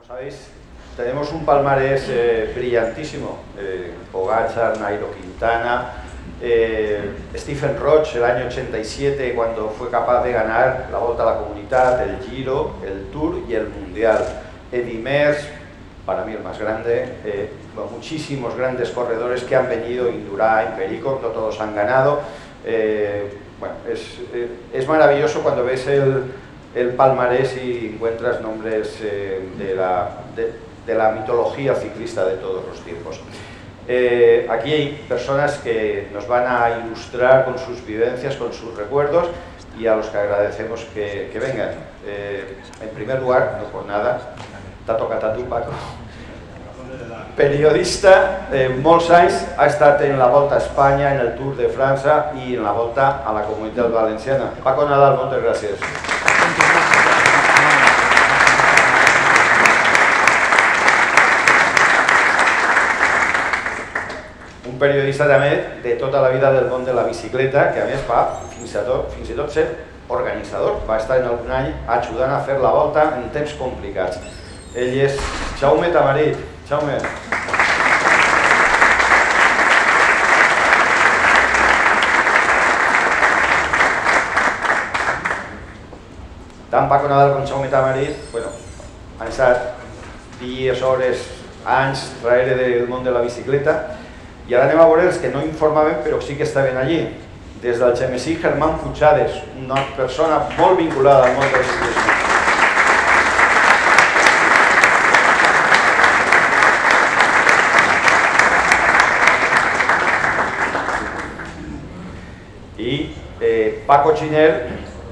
sabéis, tenemos un palmarés brillantísimo. Pogačar, Nairo Quintana, Stephen Roche el año 87 cuando fue capaz de ganar la Volta a la Comunitat, el Giro, el Tour y el Mundial. Eddy Merckx, para mí el más grande, muchísimos grandes corredores que han venido, Indurain, Perico, no todos han ganado. Bueno, es maravilloso cuando ves el palmarés y encuentras nombres de la mitología ciclista de todos los tiempos. Aquí hay personas que nos van a ilustrar con sus vivencias, con sus recuerdos y a los que agradecemos que vengan. En primer lugar, no por nada, t'ha tocat a tu, Paco. Periodista, molts anys, ha estat en la Volta a Espanya, en el Tour de França i en la Volta a la Comunitat Valenciana. Paco Nadal, moltes gràcies. Un periodista també de tota la vida del món de la bicicleta, que a més va fins i tot ser organitzador. Va estar en algun any ajudant a fer la volta en temps complicats. Ell és Jaume Tamarit. Jaume. Tant Paco Nadal com Jaume Tamarit han estat dies, hores, anys darrere del món de la bicicleta i ara anem a veure els que no informaven però sí que estaven allí. Des del Xemesí, Germán Puigades, una persona molt vinculada al món del ciclisme. Y Paco Chiner,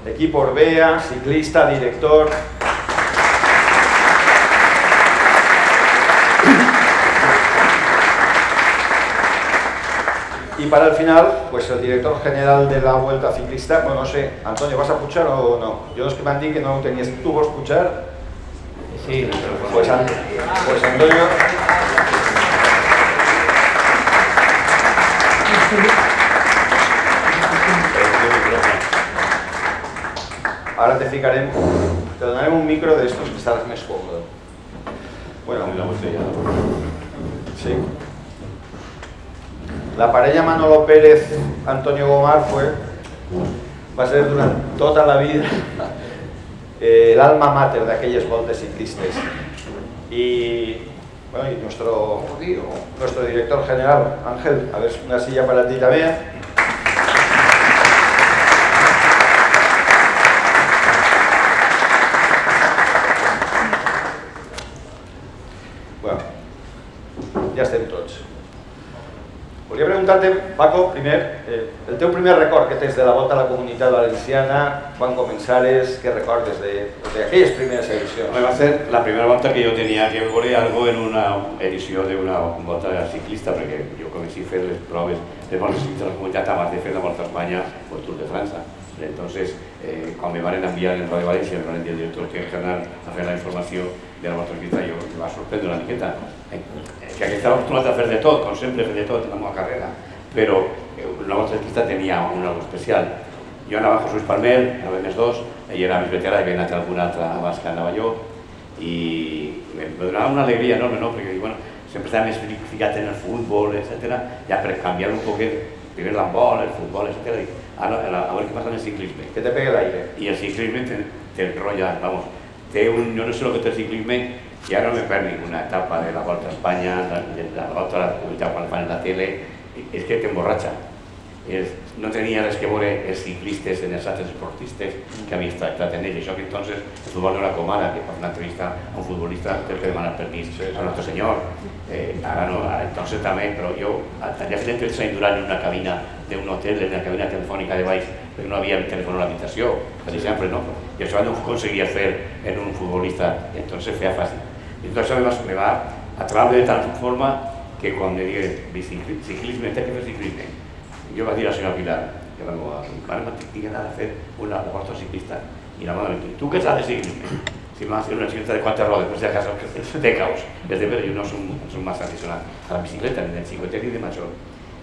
equipo Orbea, ciclista, director. Y para el final, pues el director general de la Vuelta Ciclista, bueno, no sé, Antonio, ¿vas a puchar o no? Yo los que me han dicho que no tenías, ¿tú vas a puchar? Sí, pues Antonio... Ahora te donarem un micro de estos que estaràs més còmode. Bueno, sí. La parella Manolo Pérez-Antonio Gomar va a ser durant tota la vida el alma mater de aquelles voltes ciclistes. Y nuestro director general, Ángel, a ver, una silla para ti también. Ja estem tots. Volia preguntar-te, Paco, primer, el teu primer record que tens de la Volta a la Comunitat Valenciana, quan començares, què recordes d'aquelles primeres edicions? Va ser la primera volta que jo tenia que veure algo en una edició d'una volta ciclista, perquè jo començé a fer les proves de volta ciclista de la comunitat abans de fer la Volta a Espanya o el Tour de França. Entonces, quan me van enviar en Radio València, el director general a fer la informació de la Volta ciclista, jo me va sorprendre una miqueta. Que estava acostumat a fer de tot, com sempre fer de tot en la meva carrera, però la Volta ciclista tenia una cosa especial. Jo anava amb Jesús Palmer, anava més dos, ell era més veterà i havia anat algun altre abans que anava jo, i me donava una alegria enorme, perquè sempre estava més ficat en el futbol, etc. Ja per canviar un poquet, primer l'handbol, el futbol, etc. A veure què passa en el ciclisme. Que te pegue l'aire. I el ciclisme t'enrotlla, vamos, jo no sé el que té el ciclisme, i ara no me perd ninguna etapa de la Volta a Espanya, de la Volta a la Comunitat quan fan en la tele, és que t'emborratxa. No tenia res que veure els ciclistes en els altres esportistes que havia tractat en ells. Això que entonces el futbol no era com ara, que per una entrevista a un futbolista té que demanar permís al nostre senyor. Ara no, entonces també, però jo tenia fet entrevistes a Indurain en una cabina d'un hotel, en la cabina telefònica de baix, perquè no havia telèfon a l'habitació, per exemple, no? I això no ho conseguia fer en un futbolista, i entonces feia fàcil. I tot això me va atraure de tal forma que quan me digui ciclisme, té que fer ciclisme. Jo vaig dir a la senyora Pilar, que tinc d'anar a fer una volta ciclista. I la meva va dir, tu què saps de ciclisme? Si m'ha de fer una bicicleta de 4 rodes, per si acaso té caos. Des de jo no soc massa aficionat a la bicicleta, ni del cinquetè ni de major.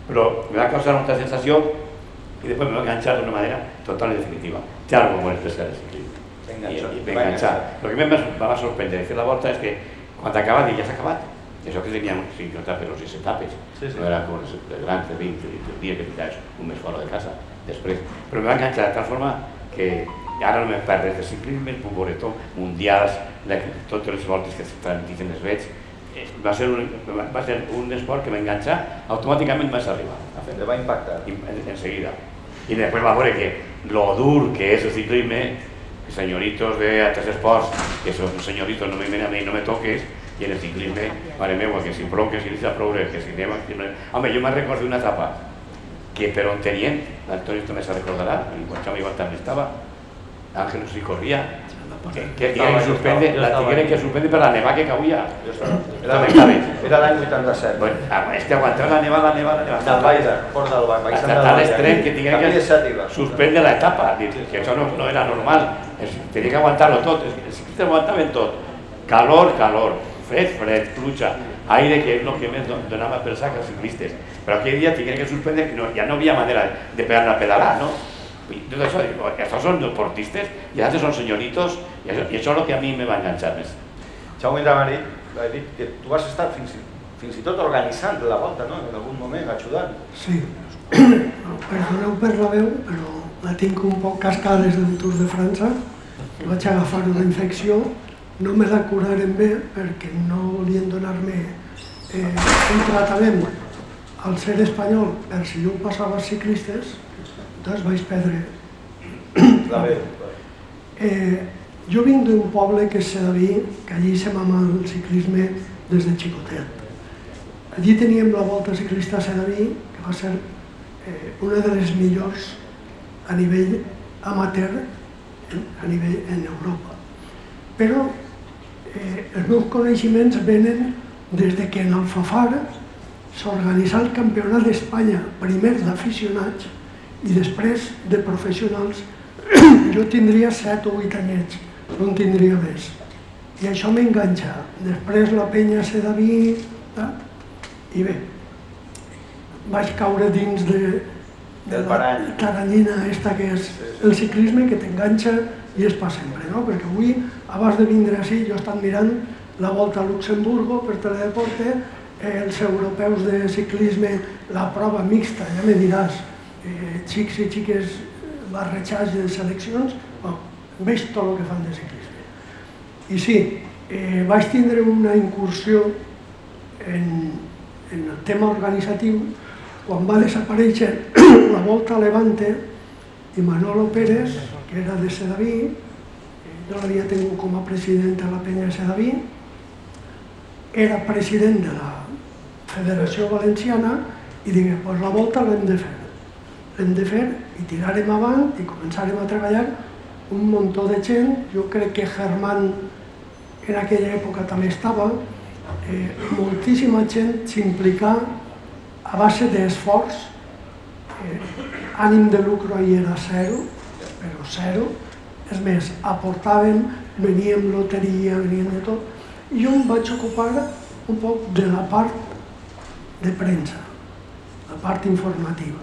Però me va causar una sensació i després me va enganxar d'una manera total i definitiva. Té algo molt especial el ciclisme. I m'he enganxat. Lo que me va sorprendre de fer la volta és que quan acaba ja s'ha acabat. I això que teníem 50 per 6 etapes, no era com els grans de 20 dies que tiraves un mes fora de casa després. Però em va enganxar de tal forma que ara no me perdo de ciclisme, el Pumboretó, mundials, totes les voltes que es transmiten els veig. Va ser un esport que m'enganxa, automàticament vaig arribar a fer. Te va impactar. Enseguida. I després va veure que lo dur que és el ciclisme, senyoritos de altres esports, que són senyoritos, no me toques, i en el ciclisme, mare meva, que si prou, que si deixa prou, que si anem... Home, jo me'n recordo d'una etapa que per on tenien, l'Antonio també se recordarà, quan Xavi igual també estava, Ángel no s'hi corria, que tigueren que suspendre per la nevada que cauia. Era l'any 87. És que aguantar la nevada... D'Albaida, Port d'Albaida. Tal extrem que tigueren que suspendre l'etapa, que això no era normal, tenia que aguantar-lo tot, els ciclistes aguantaven tot, calor, fred, pluja, aire, que és el que més donava per sac als ciclistes. Però aquell dia tenen que suspendre, ja no havia manera de pegar a pedalar, no? Tot això, això són deportistes i altres són senyoritos, i això és el que a mi me va enganxar més. Jaume Tamarit ha dit que tu vas estar fins i tot organitzant la volta, no? En algun moment, ajudant. Sí, perdoneu per la veu, però la tinc un poc cascada des del Tour de França, vaig agafar una infecció, no me la curaren bé perquè no volien donar-me un tractament al ser espanyol per si jo ho passava als ciclistes, doncs vaig perdre la veu. Jo vinc d'un poble que és Sedaví, que allí se mama el ciclisme des de xicotet. Allí teníem la Volta Ciclista a Sedaví, que va ser una de les millors a nivell amateur en Europa. Però els meus coneixements venen des que en Alfafar s'organitzà el Campionat d'Espanya, primer d'aficionats i després de professionals. Jo tindria 7 o 8 anyets, no en tindria més. I això m'enganxa. Després la penya Sedaví, i bé, vaig caure dins de la taranyina aquesta que és el ciclisme, que t'enganxa i és per sempre, no? Perquè avui, abans de vindre així, jo he estat mirant la Volta a Luxemburgo per Teledeporte, els europeus de ciclisme, la prova mixta, ja me diràs, xics i xiques barrejats de seleccions, veig tot el que fan de ciclisme. I sí, vaig tindre una incursió en el tema organitzatiu quan va desaparèixer la Volta a Levante i Manolo Pérez, que era de Sedaví, jo l'havia tingut com a president de la penya de Sedaví, era president de la Federació Valenciana i digué, doncs la Volta l'hem de fer. L'hem de fer i tirarem avant i començarem a treballar un muntó de gent. Jo crec que Germán en aquella època també estava. Moltíssima gent s'implica a base d'esforç. Ànim de lucre ahir era zero, però zero. És més, aportaven, veníem loteria, veníem de tot. I jo em vaig ocupar un poc de la part de premsa, la part informativa.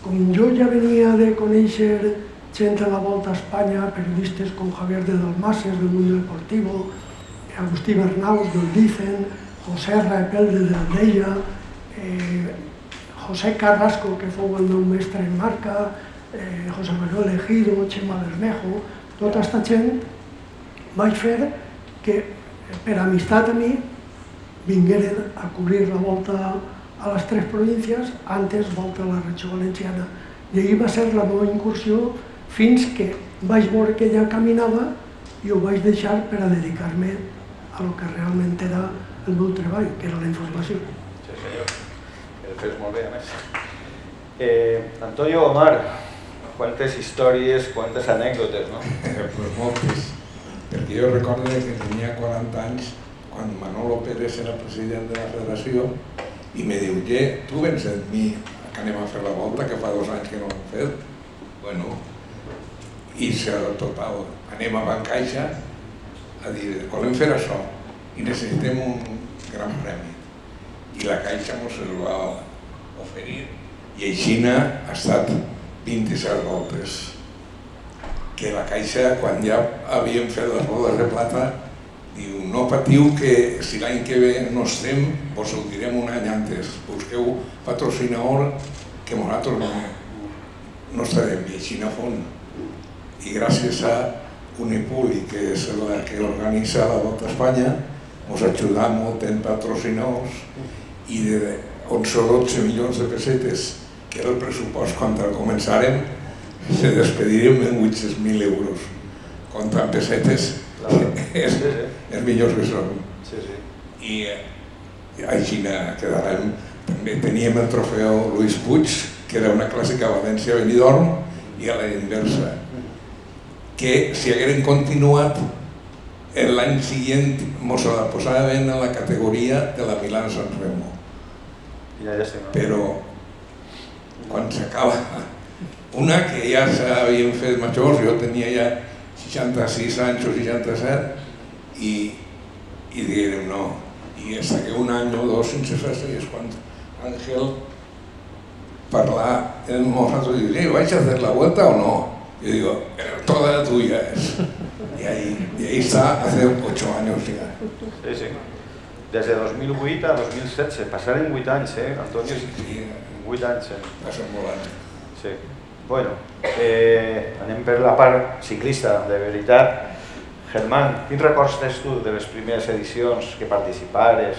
Com jo ja venia de conèixer gent a la Volta a Espanya, periodistes com Javier de Dalmases, del Mundo Deportivo, Agustí Bernaus, del Dicen, José Raepelde del Deia, José Carrasco, que fou el meu mestre en marca, José Manuel Ejido, Chema Bermejo, tota aquesta gent, vaig fer que per amistat a mi vingueren a cobrir la Volta a les 3 províncies, antes Volta a la regió valenciana. I ahir va ser la meva incursió fins que vaig veure que ja caminava i ho vaig deixar per a dedicar-me a lo que realment era el meu treball, que era la informació. Sí, senyor. El fes molt bé, a més. Antonio Omar, quantes històries, quantes anècdotes, no? Pues moltes. Perquè jo recordo que tenia 40 anys quan Manolo Pérez era president de la federació i me diu, tu vens amb mi que anem a fer la Volta, que fa 2 anys que no l'hem fet. Bueno, i total, anem a Bancaixa a dir, volem fer això i necessitem un gran premi. I la Caixa ens el va oferir i així ha estat 27 voltes. Que la Caixa, quan ja havíem fet les bodes de plata, Diu, no patiu que si l'any que ve no estem, vos ho direm un any antes. Busqueu patrocinador que nosaltres no estarem. I així a font. I gràcies a Unipuli, que és la que organitza la Volta a Espanya, ens ajuda molt en patrocinadors i de 11 o 12 milions de pessetes, que era el pressupost quan el començàrem, se despediríem en 800.000 euros. Contra pessetes és millor que són. I així quedarem. També teníem el trofeu Lluís Puig, que era una clàssica València-Benidorm, i a la inversa, que si hagueren continuat l'any següent ens la posaven en la categoria de la Milà-San Remo. Però quan s'acaba una que ja s'havien fet majors, jo tenia ja 66 anys o 67 i diguérem no, i hasta que un any o dos sense fer-se és quan Ángel parlar en nosaltres i diu, ¿vais a hacer la vuelta o no? Yo digo, toda la tuya es. Y ahí está, hace 8 años ya. Sí, sí. Des de 2008 a 2017, passaren 8 anys, Antonio? Sí, 8 anys. Passen volant. Sí. Bueno, anem per la part ciclista, de veritat. Germán, quins records tens tu de les primeres edicions que participares?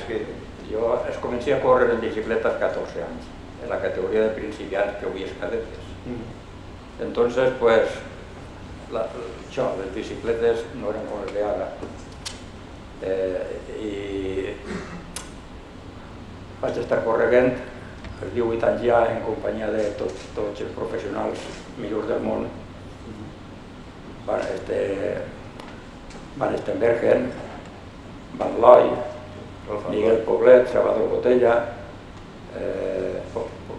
Jo es comencé a córrer en bicicleta als 14 anys, en la categoria de principiants, que avui és cadetes. Entonces, pues, les bicicletes no eren com les d'ara. I vaig estar corregant els 18 anys ja en companyia de tots els professionals millors del món. Van Stenbergen, Van Looy, Miguel Poblet, Salvador Botella,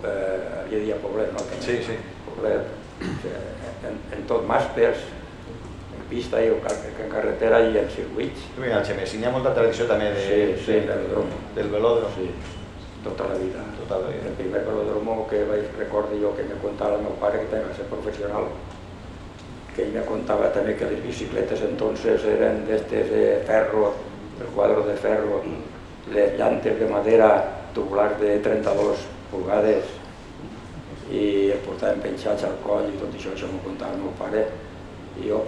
havia dit Poblet, no? Sí, sí. Poblet, en tot màsters, en pista i en carretera i en circuits. Mira, el Xemesi, hi ha molta tradició també del velòdrom. Sí, tota la vida. Tota la vida. El primer velòdrom que recordo jo que me contava el meu pare, que també va ser professional, que ell me contava també que les bicicletes entonces eren d'estes de ferro, el quadro de ferro, les llantes de madera tubulars de 32 pulgades i es portaven penjats al coll i tot això m'ho contava el meu pare. I jo,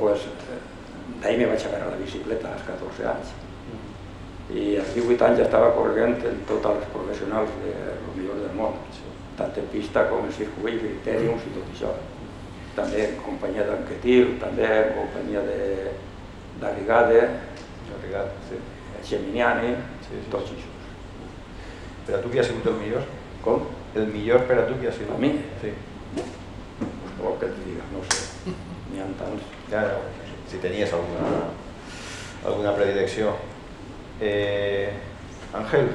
d'ahir me vaig agarrar la bicicleta als 14 anys. I als 18 anys ja estava corrent en tots els professionals del millor del món, tant en pista com en circuits, criteriums i tot això. També en companyia d'Anquetil, també en companyia d'Arrigade, Geminiani, tots això. Per a tu qui ha sigut el millor? Com? El millor per a tu qui ha sigut? A mi? Sí. Què vol que et diga? No sé. N'hi ha tants. Si tenies alguna predilecció. Ángel,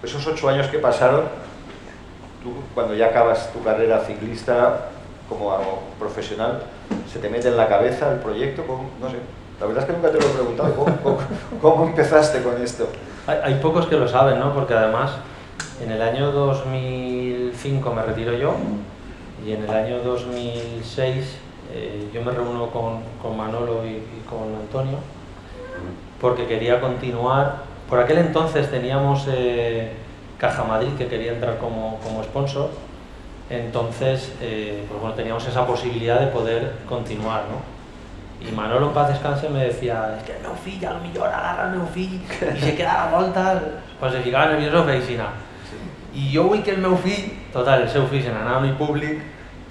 esos 8 años que pasaron, tú cuando ya acabas tu carrera ciclista como profesional, ¿se te mete en la cabeza el proyecto? No sé, la verdad es que nunca te lo he preguntado, ¿cómo empezaste con esto? Hay pocos que lo saben, ¿no? Porque además en el año 2005 me retiro yo y en el año 2006 yo me reúno con Manolo y con Antonio porque quería continuar. Por aquel entonces teníamos Caja Madrid que quería entrar como sponsor, entonces pues bueno, teníamos esa posibilidad de poder continuar, ¿no? Y Manolo, en paz descanse, me decía, es que el meu fill, al millor agarra el meu fill i se queda a la volta, pues se ficava nervioso feicina. I jo vull que el meu fill, total, el seu fill se n'anava a mi públic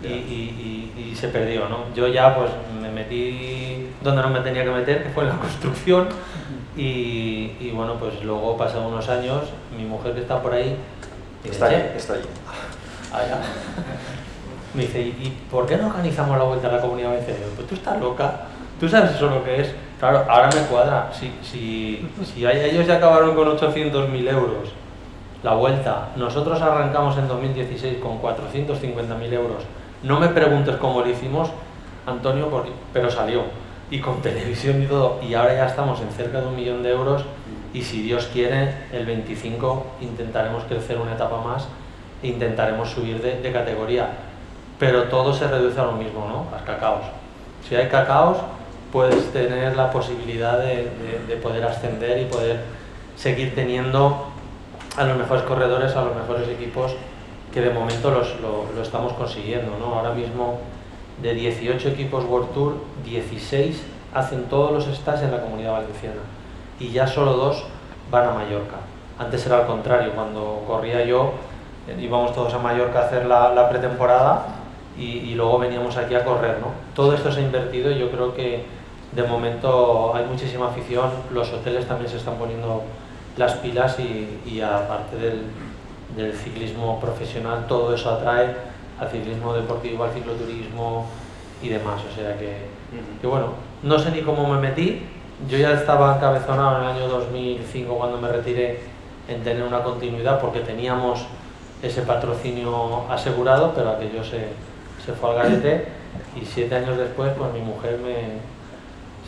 y se perdió, ¿no? Yo ya pues me metí donde no me tenía que meter, que fue en la construcción, y bueno, pues luego pasados unos años, mi mujer que está por ahí, está allí. Allá. Me dice, ¿y por qué no organizamos la vuelta a la Comunidad Valenciana? Pues tú estás loca, tú sabes eso lo que es. Claro, ahora me cuadra, si ellos ya acabaron con 800.000 euros la vuelta, nosotros arrancamos en 2016 con 450.000 euros, no me preguntes cómo lo hicimos, Antonio, pero salió, y con televisión y todo, y ahora ya estamos en cerca de 1 millón de euros, y si Dios quiere, el 25 intentaremos crecer una etapa más e intentaremos subir de categoría. Pero todo se reduce a lo mismo, ¿no? A cacaos. Si hay cacaos, puedes tener la posibilidad de poder ascender y poder seguir teniendo a los mejores corredores, a los mejores equipos, que de momento lo estamos consiguiendo, ¿no? Ahora mismo, de 18 equipos World Tour, 16 hacen todos los stats en la Comunidad Valenciana y ya solo 2 van a Mallorca. Antes era al contrario, cuando corría yo íbamos todos a Mallorca a hacer la pretemporada y luego veníamos aquí a correr, ¿no? Todo esto se ha invertido y yo creo que de momento hay muchísima afición, los hoteles también se están poniendo las pilas y aparte del ciclismo profesional, todo eso atrae al ciclismo deportivo, al cicloturismo y demás, o sea que bueno, no sé ni cómo me metí, yo ya estaba encabezonado en el año 2005 cuando me retiré en tener una continuidad porque teníamos ese patrocinio asegurado, pero aquello se fue al garete y 7 años después pues mi mujer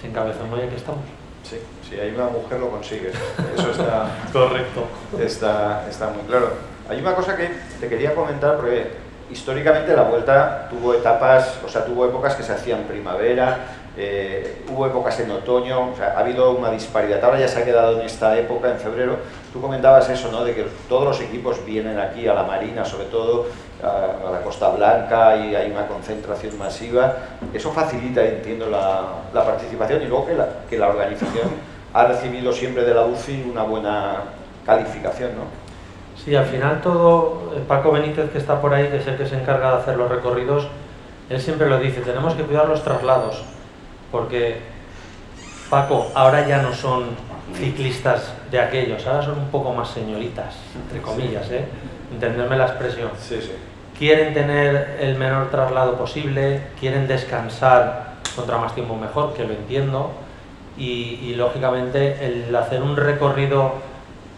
se encabezonó y aquí estamos. Sí, si hay una mujer lo consigues, eso está correcto. Está muy claro. Hay una cosa que te quería comentar, porque históricamente la Vuelta tuvo etapas, o sea, tuvo épocas que se hacían primavera, hubo épocas en otoño, o sea, ha habido una disparidad. Ahora ya se ha quedado en esta época, en febrero. Tú comentabas eso, ¿no?, de que todos los equipos vienen aquí a la Marina, sobre todo a la Costa Blanca, y hay una concentración masiva. Eso facilita, entiendo, la participación, y luego que la organización ha recibido siempre de la UCI una buena calificación, ¿no? Sí, al final todo, Paco Benítez, que está por ahí, que es el que se encarga de hacer los recorridos, él siempre lo dice, tenemos que cuidar los traslados, porque, Paco, ahora ya no son ciclistas de aquellos, ahora son un poco más señoritas, entre comillas, entenderme la expresión. Sí, sí. Quieren tener el menor traslado posible, quieren descansar contra más tiempo mejor, que lo entiendo, y lógicamente el hacer un recorrido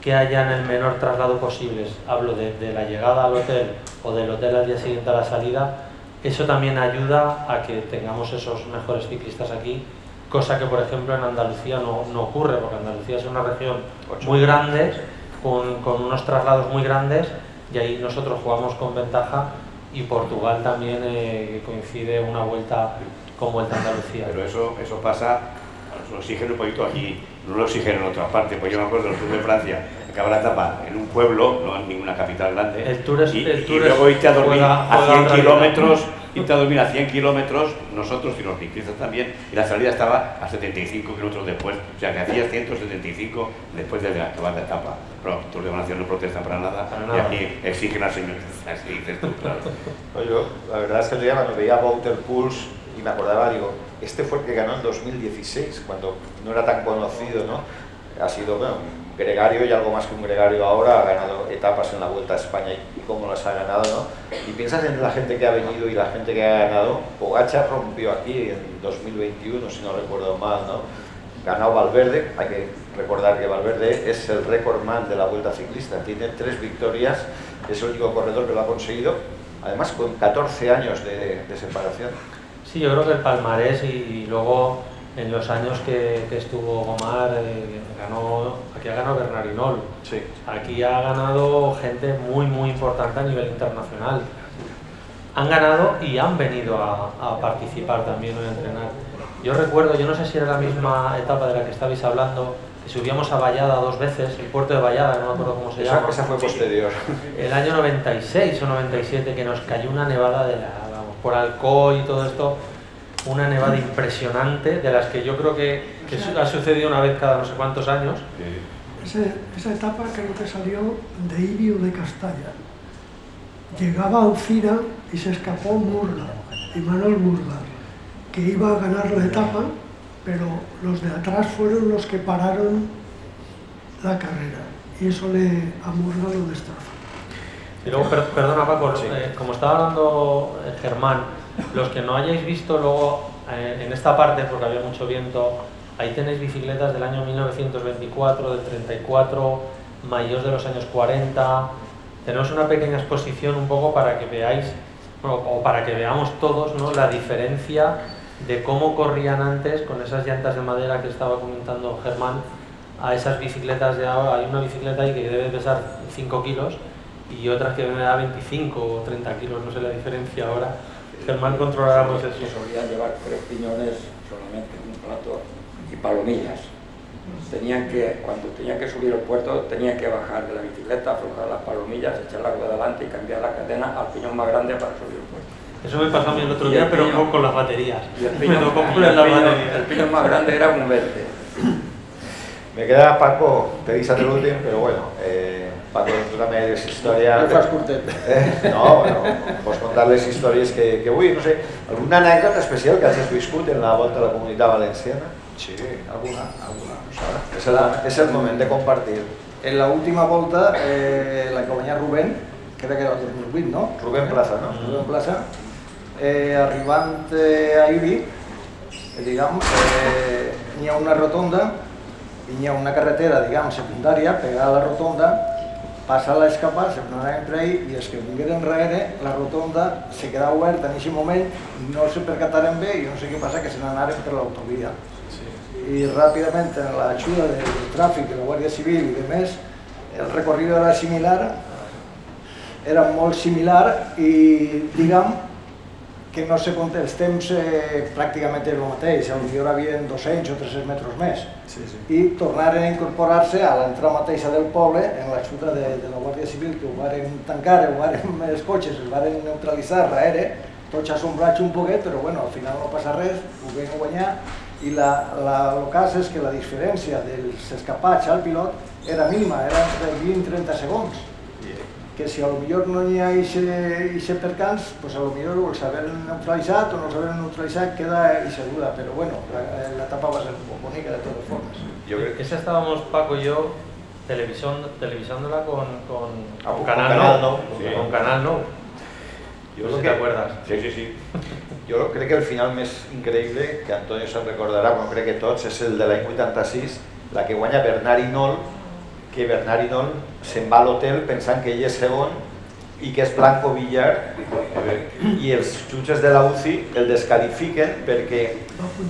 que haya en el menor traslado posible, hablo de la llegada al hotel o del hotel al día siguiente a la salida, eso también ayuda a que tengamos esos mejores ciclistas aquí, cosa que por ejemplo en Andalucía no ocurre, porque Andalucía es una región muy grande, con unos traslados muy grandes, y ahí nosotros jugamos con ventaja, y Portugal también coincide una vuelta con Vuelta a Andalucía. Pero eso pasa, el oxígeno un poquito aquí, no lo oxígeno en otra parte, pues yo me acuerdo del Tour de Francia, acaba la etapa en un pueblo, no en ninguna capital grande, el tour es, y luego irte a dormir a 100 kilómetros, irte a dormir a 100 kilómetros, nosotros y los ciclistas también, y la salida estaba a 75 kilómetros después, o sea que hacías 175 después de acabar la etapa. Pero el Tour de Francia no protesta para nada, y aquí exigen al señor, así dices tú, claro. Yo, la verdad es que el día cuando veía Wouter Puls y me acordaba, digo, este fue el que ganó en 2016, cuando no era tan conocido, ¿no? Ha sido, bueno, un gregario y algo más que un gregario ahora, ha ganado etapas en la Vuelta a España y cómo las ha ganado, ¿no? Y piensas en la gente que ha venido y la gente que ha ganado. Pogačar rompió aquí en 2021, si no recuerdo mal, ¿no? Ganó Valverde, hay que recordar que Valverde es el recordman de la Vuelta Ciclista, tiene 3 victorias, es el único corredor que lo ha conseguido, además con 14 años de separación. Sí, yo creo que el palmarés y luego en los años que estuvo Gomar, aquí ha ganado Bernardinol, sí. Aquí ha ganado gente muy importante a nivel internacional. Han ganado y han venido a participar también o a entrenar. Yo recuerdo, yo no sé si era la misma etapa de la que estabais hablando, que subíamos a Vallada 2 veces, el puerto de Vallada, no me acuerdo cómo se llama. Esa fue posterior. El año 96 o 97, que nos cayó una nevada por Alcoy y todo esto, una nevada impresionante, de las que yo creo que ha sucedido una vez cada no sé cuántos años. Esa etapa creo que salió de Ibio de Castalla. Llegaba a Alcira y se escapó Murla, Imanol Murla, que iba a ganar la etapa, pero los de atrás fueron los que pararon la carrera, y eso a Murla lo destrozó. Y luego, perdona Paco, como estaba hablando Germán, los que no hayáis visto luego en esta parte, porque había mucho viento, ahí tenéis bicicletas del año 1924, del 34, maillots de los años 40. Tenemos una pequeña exposición un poco para que veáis, bueno, o para que veamos todos, ¿no?, la diferencia de cómo corrían antes con esas llantas de madera que estaba comentando Germán, a esas bicicletas de ahora. Hay una bicicleta ahí que debe pesar 5 kilos y otras que me da 25 o 30 kilos, no sé la diferencia ahora. Germán controlará eso. Solían llevar 3 piñones solamente. y palomillas. Cuando tenían que subir al puerto, tenían que bajar de la bicicleta, aflojar las palomillas, echar la rueda adelante y cambiar la cadena al piñón más grande para subir al puerto. Eso me pasó a mí el otro día, pero con las baterías. El piñón más grande era un 20. Me queda Paco, te dice el último, pero bueno, Paco, tú también eres historia... No, bueno, pots contar-les històries que avui, no sé, alguna anècdota especial que hagis viscut en la volta a la Comunitat Valenciana? Sí, alguna. Es el moment de compartir. En la última volta, la que guanyà Rubén, crec que era el 2008, no? Rubén Plaza, no? Rubén Plaza, arribant a Ibi, diguem, n'hi ha una rotonda i n'hi ha una carretera, diguem, secundària, pegada a la rotonda, passa l'escapar, se n'anava entre ell i els que vingueren enrere, la rotonda se quedava oberta en aquest moment, no se percataren bé i no sé què passa, que se n'anaren per l'autovia. I ràpidament, en l'ajuda del tràfic, de la Guàrdia Civil i demés, el recorrido era similar, era molt similar i, diguem, que no sé com els temps pràcticament era el mateix, potser hi havia 200 o 300 metres més. I tornaren a incorporar-se a l'entrada mateixa del poble en l'ajuda de la Guàrdia Civil, que ho varen tancar, els cotxes els varen neutralitzar darrere, tots assombrats un poquet, però bueno, al final no passa res, ho vam guanyar. I el cas és que la diferència dels escapats al pilot era mínima, era entre 20 i 30 segons. Que si potser no hi ha aquest percans, doncs potser el saber neutralitzat o no saber neutralitzat queda insegura, però bueno, la etapa va ser bonica de todas formas. Esa estábamos Paco y yo televisándola con Canal No. Con Canal No. Yo no sé si te acuerdas. Sí. Jo crec que el final més increïble, que Antonio se'n recordarà, però crec que tots, és el de l'any 86, la que guanya Bernard Hinault, que Bernard Hinault se'n va a l'hotel pensant que ell és segon i que és Blanco Villar, i els jutges de la UCI el descalifiquen perquè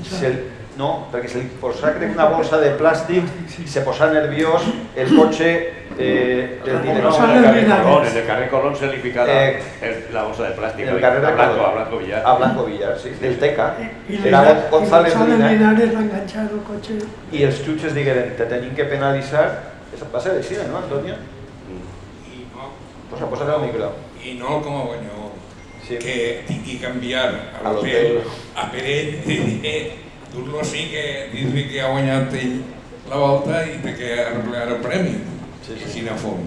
se li posa una bolsa de plàstic i se posa nerviós el cotxe del director. En el carrer Colón se li fica la bolsa de plàstic a Blanco Villar. A Blanco Villar, sí, del Teca. Era González Linares l'enganxar el cotxe. I els jutges digueren, te tenim que penalitzar. Va ser així, no, Antonio? Posa-te el micro. I no com a guanyador, que tingui que enviar a l'hotel a Peret i dur-lo així, que dir-li que ha guanyat ell la volta i que arreplegar el premi. Així no fom.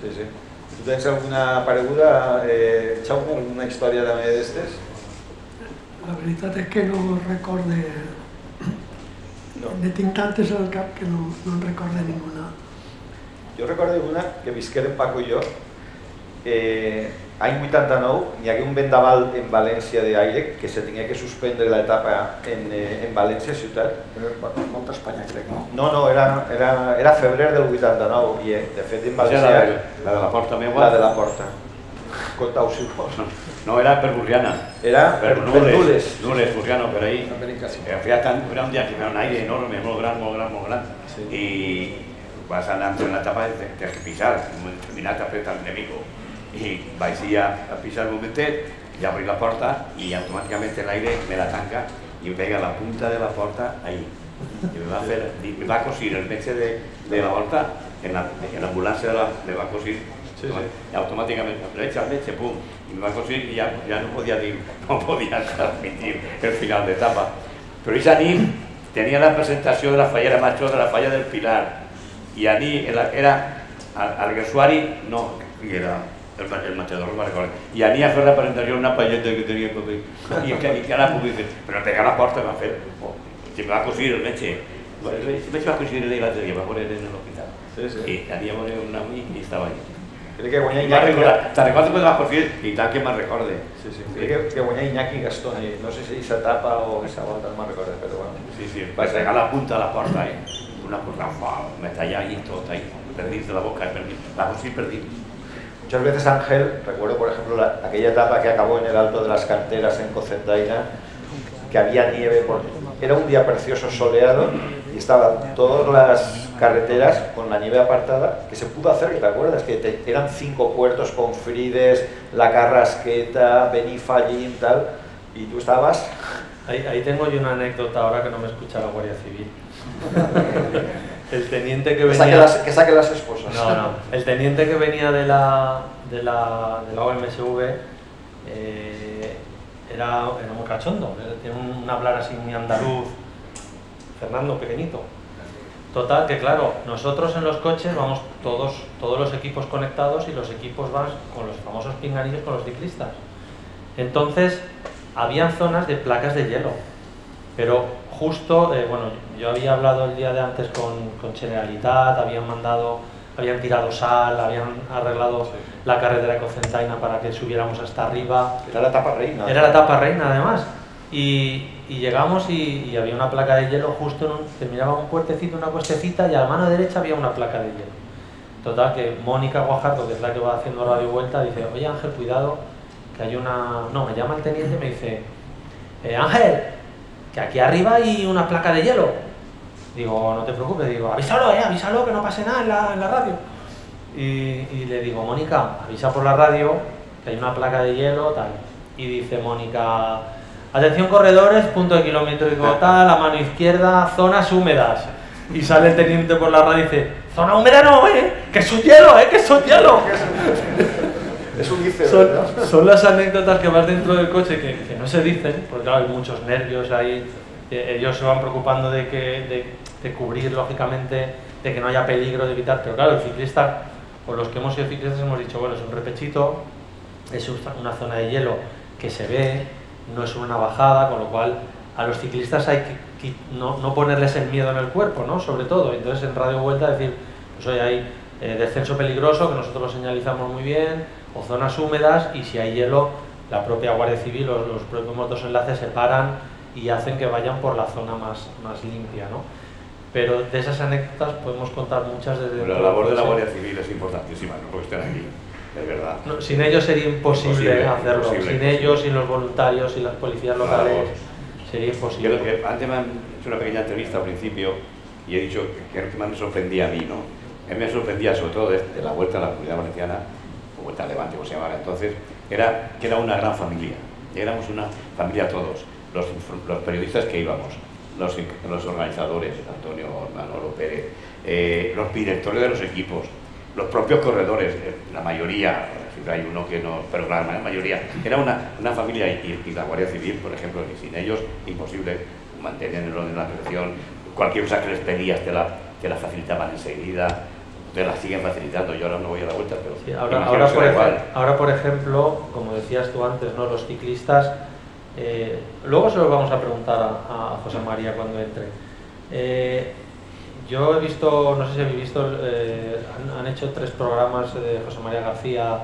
Sí. Tu tens alguna pareguda, Jaume, alguna història també d'estes? La veritat és que no recorde... Ne tinc tantes al cap que no en recorde ninguna. Jo recordo una que visqueren Paco i jo. Any 89 hi hagué un vendaval en València d'aire que se tenia que suspendre l'etapa en València ciutat. Molta Espanya, crec, no? No, era febrer del 89 i de fet en València... La de la Porta meva? La de la Porta. Contau, si vols. No, era per Burriana. Era per Nules. Nules, Burriano, per ahí. Era un dia que era un aire enorme, molt gran. I vas anar en l'etapa de pisar, un determinat apret al enemigo. I vaig ir a pisar un momentet i abrir la porta i automàticament l'aire me la tanca i em pega la punta de la porta ahí. I me va cosir el metge de la volta, en l'ambulància me va cosir i automàticament me vaig al metge, pum, i me va cosir i ja no podia dir, no podia transmitir el final d'etapa. Però aquesta nit tenia la presentació de la fallera major de la falla del Pilar i a mi era al Guesuari, no, era el matador, no me'n recordo, i a mi a fer la presentació una palleta que tenia i ara puc dir, però pegar la porta m'ha fet, si me va cosir el metge, me va cosir l'altre dia, va morir en l'hospital, i anava a morir un amic i estava allà. Crec que guanyar Iñaki... Te'n recordo que me va cosir i tant que me'n recorde. Crec que guanyar Iñaki Gastón, no sé si s'etapa o aquesta volta, no me'n recorde, però bueno. Sí, vaig regar la punta de la porta, una cosa, me tallava i tot, per dins de la boca, va cosir per dins. Muchas veces Ángel, recuerdo por ejemplo aquella etapa que acabó en el Alto de las Canteras en Cocentaina, que había nieve, era un día precioso soleado y estaban todas las carreteras con la nieve apartada, que se pudo hacer, ¿te acuerdas? Que eran 5 puertos con Frides, La Carrasqueta, Benifallín, tal, y tú estabas Ahí tengo yo una anécdota ahora que no me escucha la Guardia Civil. El teniente que venía... Que saque las esposas. No. El teniente que venía de la OMSV era muy cachondo. Tiene un hablar así muy andaluz. Fernando, pequeñito. Total, que claro, nosotros en los coches vamos todos los equipos conectados y los equipos van con los famosos pinganillos con los ciclistas. Entonces, habían zonas de placas de hielo, pero justo, bueno, yo había hablado el día de antes con Generalitat, habían tirado sal, habían arreglado la carretera Ecocentaina para que subiéramos hasta arriba. Era la etapa reina. Era la etapa reina, además. Y llegamos y había una placa de hielo justo terminaba un puertecito, una cuestecita, y a la mano derecha había una placa de hielo. Total, que Mónica Guajardo, que es la que va haciendo Radio Vuelta, dice: oye Ángel, cuidado, que hay una... No, me llama el teniente y me dice: Ángel, que aquí arriba hay una placa de hielo. Digo, no te preocupes, digo, avísalo, que no pase nada en la radio. Y le digo: Mónica, avisa por la radio que hay una placa de hielo, tal. Y dice Mónica: atención corredores, punto de kilométrico tal, a mano izquierda, zonas húmedas. Y sale el teniente por la radio y dice: zona húmeda no, que es un hielo, que es un hielo. Es un iceberg, ¿no? Son las anécdotas que vas dentro del coche que no se dicen, porque claro, hay muchos nervios ahí. Ellos se van preocupando de cubrir, lógicamente, de que no haya peligro, de evitar. Pero claro, el ciclista, o los que hemos sido ciclistas, hemos dicho: bueno, es un repechito, es una zona de hielo que se ve, no es una bajada, con lo cual a los ciclistas hay que no ponerles el miedo en el cuerpo, ¿no? Sobre todo. Entonces en Radio Vuelta decir: pues oye, hay descenso peligroso, que nosotros lo señalizamos muy bien, o zonas húmedas, y si hay hielo, la propia Guardia Civil, los propios motosenlaces se paran y hacen que vayan por la zona más limpia, ¿no? Pero de esas anécdotas podemos contar muchas desde... Pero la labor de la Guardia Civil es importantísima, no porque estén aquí, de verdad. No, sin ellos sería imposible hacerlo, sin ellos, sin los voluntarios, sin las policías locales, sería imposible. Antes me han hecho una pequeña entrevista al principio y he dicho que más me sorprendía a mí, ¿no? A mí me sorprendía sobre todo de la Vuelta a la Comunidad Valenciana, o Vuelta al Levante, como se llamaba entonces, que era una gran familia. Éramos una familia todos, los periodistas que íbamos, los organizadores, Antonio, Manolo Pérez, los directores de los equipos, los propios corredores, la mayoría, siempre hay uno que no, pero la mayoría, era una familia, y la Guardia Civil, por ejemplo, y sin ellos, imposible mantener el orden de la presión. Cualquier cosa que les pedías te la facilitaban enseguida, te la siguen facilitando. Yo ahora no voy a la Vuelta, pero sí, ahora por ejemplo, como decías tú antes, ¿no? Los ciclistas, luego se los vamos a preguntar a José María cuando entre. Yo he visto, no sé si habéis visto, han hecho 3 programas de José María García,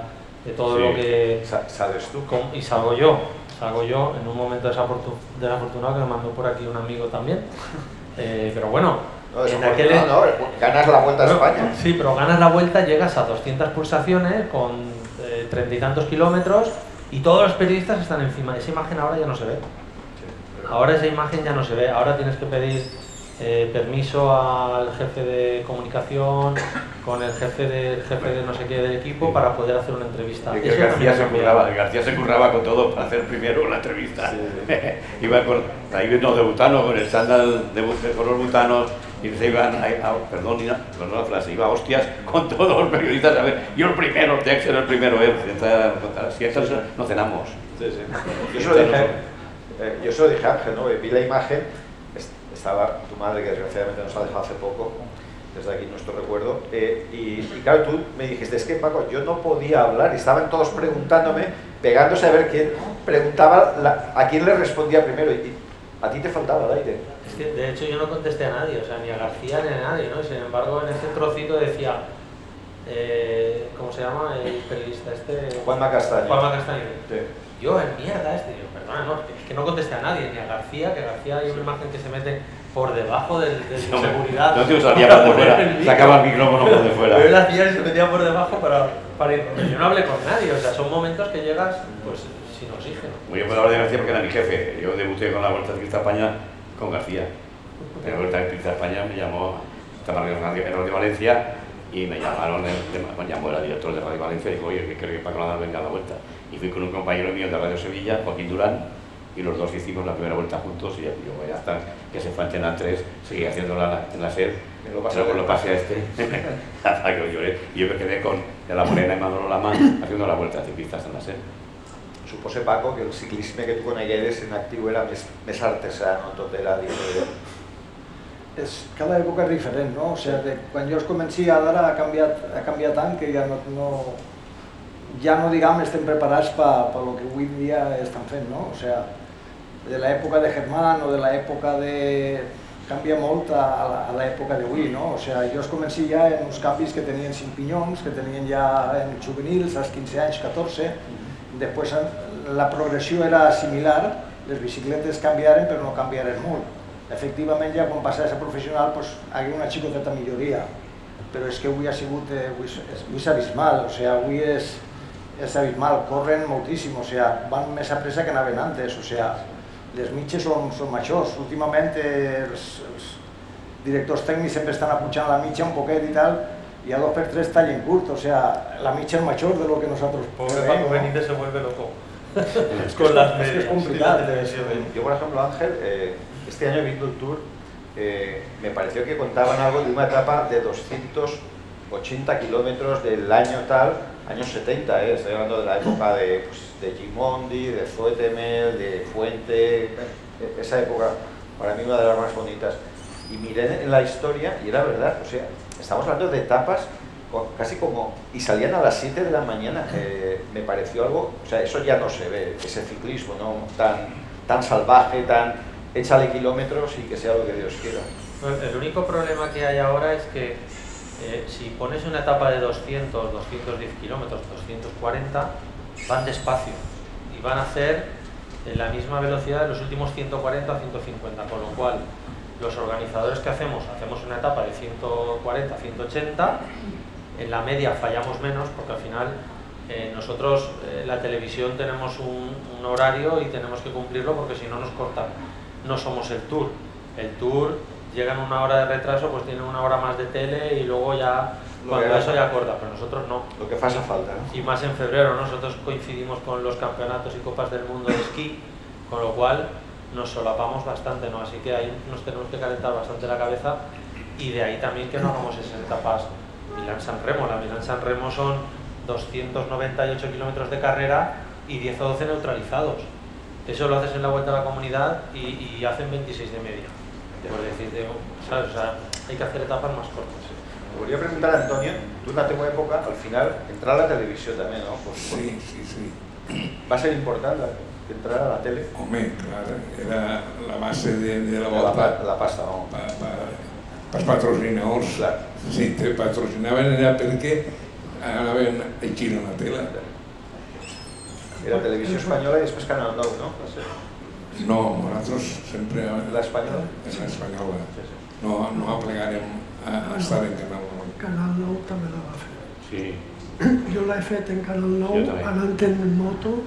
de todo lo que... ¿Sabes tú? Y salgo yo en un momento desafortunado, que me mandó por aquí un amigo también. Pero bueno, ganas la Vuelta a España. Sí, pero ganas la Vuelta, llegas a 200 pulsaciones con 30 y tantos kilómetros y todos los periodistas están encima. Esa imagen ahora ya no se ve. Ahora esa imagen ya no se ve. Ahora tienes que pedir permiso al jefe de comunicación con el jefe de no sé qué del equipo para poder hacer una entrevista. García se curraba con todo para hacer primero la entrevista. Sí. Iba ahí nos debutamos con el chándal de color butano y se iban perdón la frase, iba a hostias con todos los periodistas. A ver, yo el primero, Tex era el primero, si entonces no cenamos. Sí. Yo se lo dije a Ángel, ¿no? Vi la imagen. Estaba tu madre, que desgraciadamente nos ha dejado hace poco, desde aquí nuestro recuerdo, y claro, tú me dijiste: es que Paco, yo no podía hablar, y estaban todos preguntándome, pegándose a ver quién preguntaba, a quién le respondía primero, y a ti te faltaba el aire. Es que de hecho yo no contesté a nadie, o sea, ni a García ni a nadie, ¿no? Y sin embargo en ese trocito decía, ¿cómo se llama el periodista este? Juanma Castaño. Sí. Yo, en mierda digo, perdona, no, es que no contesté a nadie, ni a García, que García hay una imagen que se mete por debajo de seguridad. No te usaría por de fuera, sacaba el micrófono por de fuera. Pero él hacía y se metía por debajo para ir. Yo no hablé con nadie, o sea, son momentos que llegas pues sin oxígeno. Muy bien, puedo hablar de García porque era mi jefe. Yo debuté con la Vuelta Ciclista España con García. En la Vuelta Ciclista España me llamó, estaba en Radio Valencia, y me llamaron, me llamó el director de Radio Valencia y dijo: oye, que creo que Paco Nadal venga a la Vuelta. Y fui con un compañero mío de Radio Sevilla, Joaquín Durán, y los dos hicimos la primera vuelta juntos y yo voy a estar, que se fue a Antena 3, seguí haciéndola en la SER, lo pasé a este, hasta que lo lloré, y yo me quedé con la Morena y Manolo Lamán haciendo la vuelta de ciclistas en la SER. Supose, Paco, que el ciclisme que tu conegueres en actiu era més artesà, no tot era diferent. Cada època és diferent, no? O sigui, quan jo els comencia d'ara ha canviat tant que ja no diguem, estem preparats per lo que avui dia estan fent, no? O sigui, de l'època de Germán o de l'època de... canvia molt a l'època d'avui, no? O sigui, jo els comenci ja en uns canvis que tenien 5 pinyons, que tenien ja en juvenils, als 15 anys, 14, després la progressió era similar, les bicicletes canviaren però no canviaren molt. Efectivament, ja quan passaves a professional hi havia una xicoteta milloria, però és que avui ha sigut abismal, o sigui, avui és abismal, corren moltíssim, o sigui, van més a pressa que anaven antes, o sigui, les mitges són majors. Últimament els directors tècnics sempre estan apujant la mitja un poquet i tal, y a 2x3 tallen curt, o sea, la mitja es mayor de lo que nosotros podemos. Pobre Paco Benítez se vuelve loco con las medias. Es complicado. Yo, por ejemplo, Ángel, este año viendo el Tour, me pareció que contaban algo de una etapa de 280 kilómetros del año tal, años 70, estoy hablando de la época de Gimondi, de Zoetemel, de Fuente, esa época, para mí una de las más bonitas. Y miré en la historia y era verdad, o sea, estamos hablando de etapas casi como, y salían a las 7 de la mañana, me pareció algo, o sea, eso ya no se ve, ese ciclismo, ¿no? tan salvaje, tan échale kilómetros y que sea lo que Dios quiera. El único problema que hay ahora es que si pones una etapa de 200, 210 kilómetros, 240, van despacio y van a hacer en la misma velocidad de los últimos 140 o 150, con lo cual los organizadores que hacemos una etapa de 140, 180, en la media fallamos menos porque al final nosotros la televisión tenemos un horario y tenemos que cumplirlo porque si no nos cortan. No somos el Tour. El Tour llega en una hora de retraso, pues tiene una hora más de tele y luego ya, cuando eso ya corta, pero nosotros no. Lo que pasa falta, ¿no? Y más en febrero, nosotros coincidimos con los campeonatos y copas del mundo de esquí, con lo cual nos solapamos bastante, ¿no? Así que ahí nos tenemos que calentar bastante la cabeza y de ahí también que no hagamos esas etapas Milán-San Remo. La Milán-San Remo son 298 kilómetros de carrera y 10 o 12 neutralizados. Eso lo haces en la Vuelta a la Comunidad y hacen 26 de media, por decirte, ¿sabes? O sea, hay que hacer etapas más cortas. Me voy a preguntar a Antonio, tú en la tu época, al final, entrar a la televisión también, ¿no? Sí. ¿Va a ser importante entrar a la tele? Home, clar, era la base de la Volta. La pasta, no? Els patrocinadors, clar. Sí, te patrocinaven era perquè anaven a Xina a la tele. Era Televisió Espanyola i després Canal 9, no? No, nosaltres sempre... L'Espanyola? L'Espanyola. No aplegarem a estar en Canal 9. Canal 9 també la va fer. Sí. Jo l'he fet en Canal 9, anant en moto.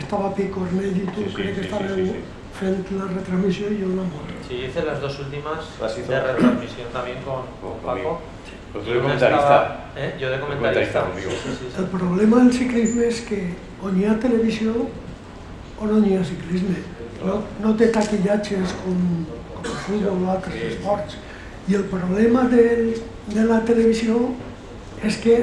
Estava Picornell i tu, crec que estàveu fent la retransmissió i jo en la moto. Sí, hice las dos últimas de retransmisión también con Paco. Pero tú de comentarista. Yo de comentarista. El problema del ciclisme és que on hi ha televisió o no hi ha ciclisme. No té taquillatges com el futbol o altres esports. I el problema de la televisió és que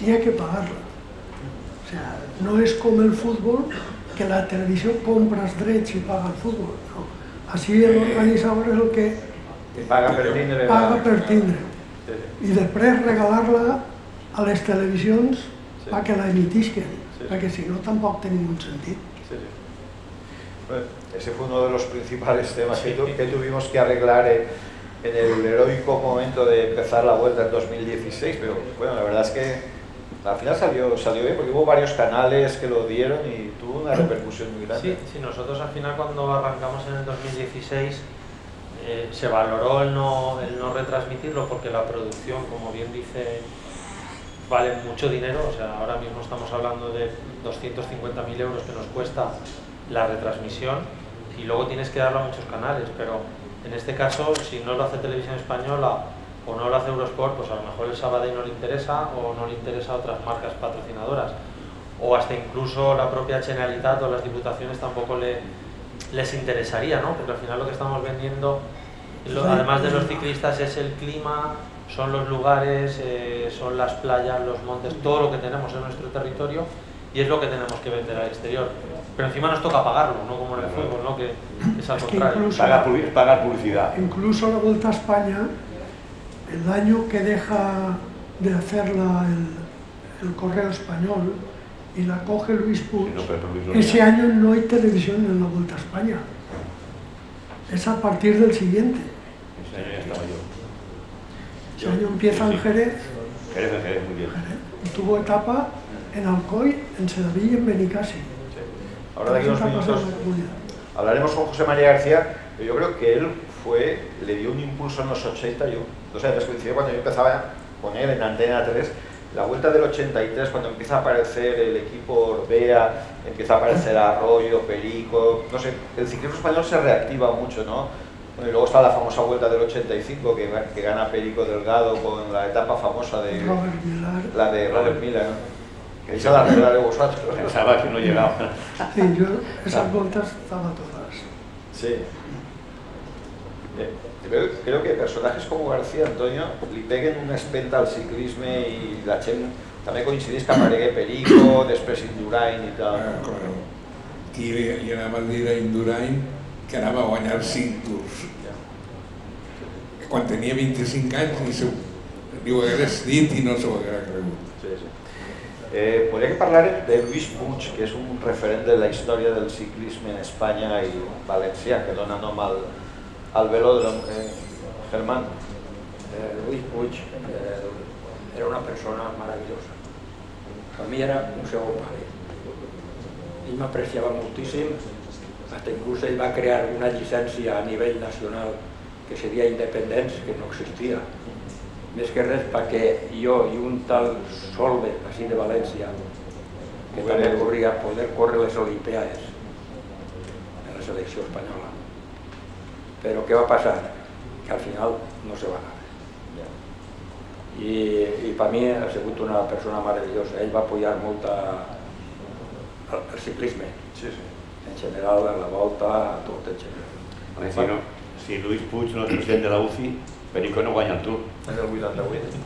hi ha que pagar-la. O sea, no és com el futbol, que la televisió compra els drets i paga el futbol. No. Així l'organitzador és el que paga per tindre. I després regalar-la a les televisions perquè la emitisquen, perquè si no tampoc té ningún sentit. Bueno, ese fue uno de los principales temas que tuvimos que arreglar en el heroico momento de empezar la Vuelta en 2016, pero bueno, la verdad es que al final salió bien porque hubo varios canales que lo dieron y tuvo una repercusión muy grande. Sí, nosotros al final cuando arrancamos en el 2016 se valoró el no retransmitirlo porque la producción, como bien dice, vale mucho dinero. O sea, ahora mismo estamos hablando de 250.000 euros que nos cuesta la retransmisión y luego tienes que darlo a muchos canales, pero en este caso, si no lo hace Televisión Española o no lo hace Eurosport, pues a lo mejor el Sabadell no le interesa o no le interesa a otras marcas patrocinadoras. o hasta incluso la propia Generalitat o las diputaciones tampoco les interesaría, ¿no? Porque al final lo que estamos vendiendo, además de los ciclistas, es el clima, son los lugares, son las playas, los montes, todo lo que tenemos en nuestro territorio, y es lo que tenemos que vender al exterior. Pero encima nos toca pagarlo, no como en el fútbol, ¿no? Que es al contrario. Pagar publicidad. Incluso la Vuelta a España, el año que deja de hacerla el Correo Español y la coge Luis Puig, ese año no hay televisión en la Vuelta a España. Es a partir del siguiente. Ese año ya estaba yo. Ese año empieza en Jerez. Jerez, muy bien. Y tuvo etapa en Alcoy, en Sedaví y en Benicàssim. Ahora de aquí unos minutos hablaremos con José María García, pero yo creo que él le dio un impulso en los 80, no sé, coincidió cuando yo empezaba con él en Antena 3, la vuelta del 83, cuando empieza a aparecer el equipo Orbea, empieza a aparecer Arroyo, Perico, no sé, el ciclismo español se reactiva mucho, ¿no? Bueno, y luego está la famosa vuelta del 85, que gana Perico Delgado con la etapa famosa de Robert Millar. La de Robert Millar, ¿no? Que esa la regalaré vosotros. Pensaba que no llegaba. Sí, yo esas vueltas estaba todas. Sí. Creo que personajes como García Antonio li peguen una espenta al ciclisme i la gent també coincideix que aparegué Perico, després Indurain i tal. Claro. I anava a dir a Indurain que anava a guanyar 5 tours. Quan tenia 25 anys li ho hagués dit i no s'ho hagués cregut. Sí, sí. Podria parlar de Luis Puig, que és un referent de la història del ciclisme en Espanya i València, que dona nom al velòdrom. Germán. Luis Puig era una persona maravillosa. Per mi era un segon pare. Ell m'apreciava moltíssim, fins inclús ell va crear una llicència a nivell nacional que seria independents, que no existia. Més que res perquè jo i un tal Solve, així de València, que també corria, poder córrer les Olimpiades en la selecció espanyola. Però què va passar? Que al final no se va anar. I per mi ha sigut una persona meravellosa. Ell va apoyar molt el ciclisme, en general, a la volta, a tot en general. Si Luis Puig no és president de la UCI, Perico no guanya el Tour. En el 88.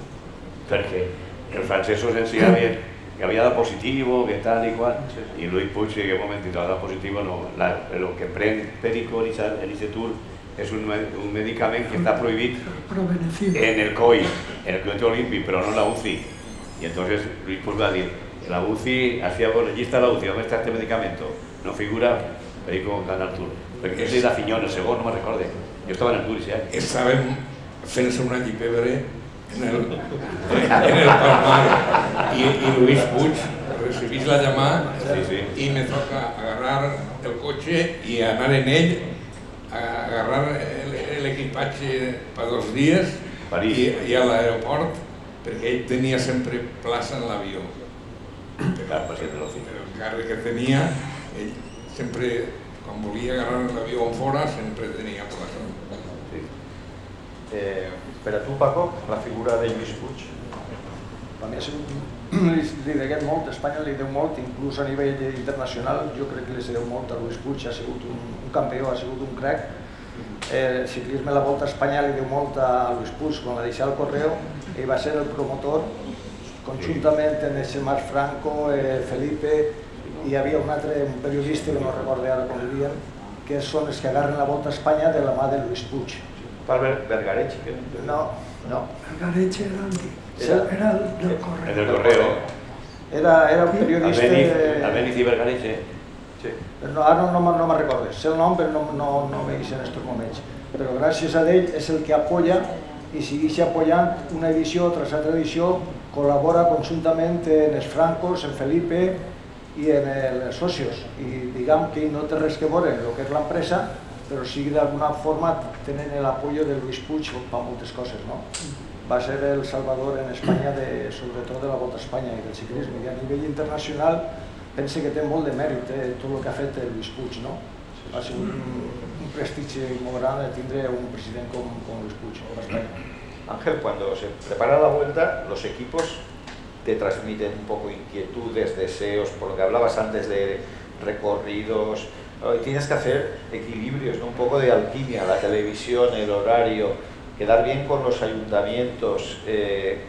Perquè els francesos en si que havia dado positivo, que tal y cual, y Luis Puig en aquell moment ha dado positivo, no. Lo que pren Perico en aquest Tour és un medicament que està prohibit en el COI, en el Comitè Olímpic, però no en la UCI. Y entonces Luis Puig va dir, la UCI, hacíamos la lista de la UCI, ¿dónde está este medicamento? No figura, Perico gana el Tour. Perquè ese era Fiñón, el segon, no me recorde. Jo estava en el Tour, sí. Estàvem fent-se una llipebre en el Palmar y Luis Puig recibís la llamada y me toca agarrar el coche y anar en ell, agarrar el equipatge per 2 dies i a l'aeroport, perquè ell tenia sempre plaça en l'avió. El càrrec que tenia, ell sempre, quan volia agarrar l'avió en fora, sempre tenia plaça. Per a tu, Paco, la figura de Lluís Puig? A mi li deguem molt, Espanya li deu molt, inclús a nivell internacional, jo crec que li deu molt a Lluís Puig, ha sigut un campió, ha sigut un crack. El ciclisme a la Volta a Espanya li deu molt a Lluís Puig, quan la deixà al Correo, ell va ser el promotor, conjuntament amb Marc Franco, Felipe, i hi havia un periodista, que no recordo ara com li diuen, que són els que agarren la Volta a Espanya de la mà de Lluís Puig. Bergareche? No. Bergareche era el del Correo. El del Correo. Era un periodista... Albéniz i Bergareche. Ara no me'n recordo, sé el nom però no veig en aquests moments. Però gràcies a ell és el que apoya i segueix apoyant una edició tras altra edició, col·labora conjuntament en els Francos, en Felipe i en els socios. I diguem que no té res que veure el que és l'empresa, però sí que d'alguna forma tenen l'apoyo de Lluís Puig per moltes coses, no? Va ser el salvador en Espanya, sobretot de la Volta a Espanya i del ciclisme. I a nivell internacional pense que té molt de mèrit tot el que ha fet Lluís Puig, no? Ha sigut un prestigi molt gran tindre un president com Lluís Puig a Espanya. Ángel, cuando se prepara la vuelta, los equipos te transmiten un poco inquietudes, deseos, por lo que hablabas antes de recorridos. Tienes que hacer equilibrios, ¿no? Un poco de alquimia, la televisión, el horario, quedar bien con los ayuntamientos,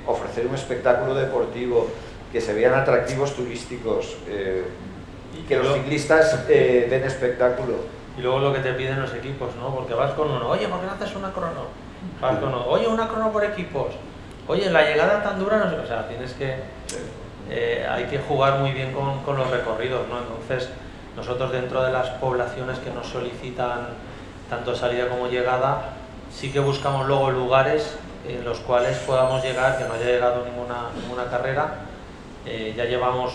ofrecer un espectáculo deportivo, que se vean atractivos turísticos y que los ciclistas den espectáculo. Y luego lo que te piden los equipos, ¿no? Porque vas con uno, oye, ¿por qué no haces una crono? Vas con uno, oye, una crono por equipos. Oye, la llegada tan dura, no sé, o sea, tienes que... hay que jugar muy bien con los recorridos, ¿no? Entonces, nosotros dentro de las poblaciones que nos solicitan tanto salida como llegada, sí que buscamos luego lugares en los cuales podamos llegar, que no haya llegado ninguna carrera. Ya llevamos,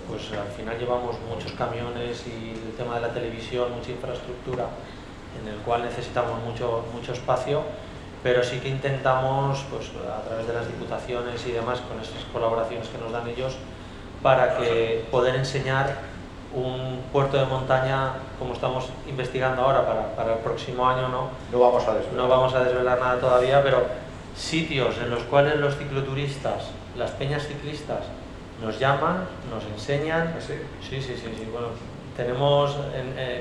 pues al final llevamos muchos camiones y el tema de la televisión, mucha infraestructura, en el cual necesitamos mucho espacio, pero sí que intentamos, pues a través de las diputaciones y demás, con estas colaboraciones que nos dan ellos, para que poder enseñar un puerto de montaña, como estamos investigando ahora para el próximo año, no vamos a desvelar nada todavía, pero sitios en los cuales los cicloturistas, las peñas ciclistas, nos llaman, nos enseñan. ¿Sí? Sí. Bueno, tenemos,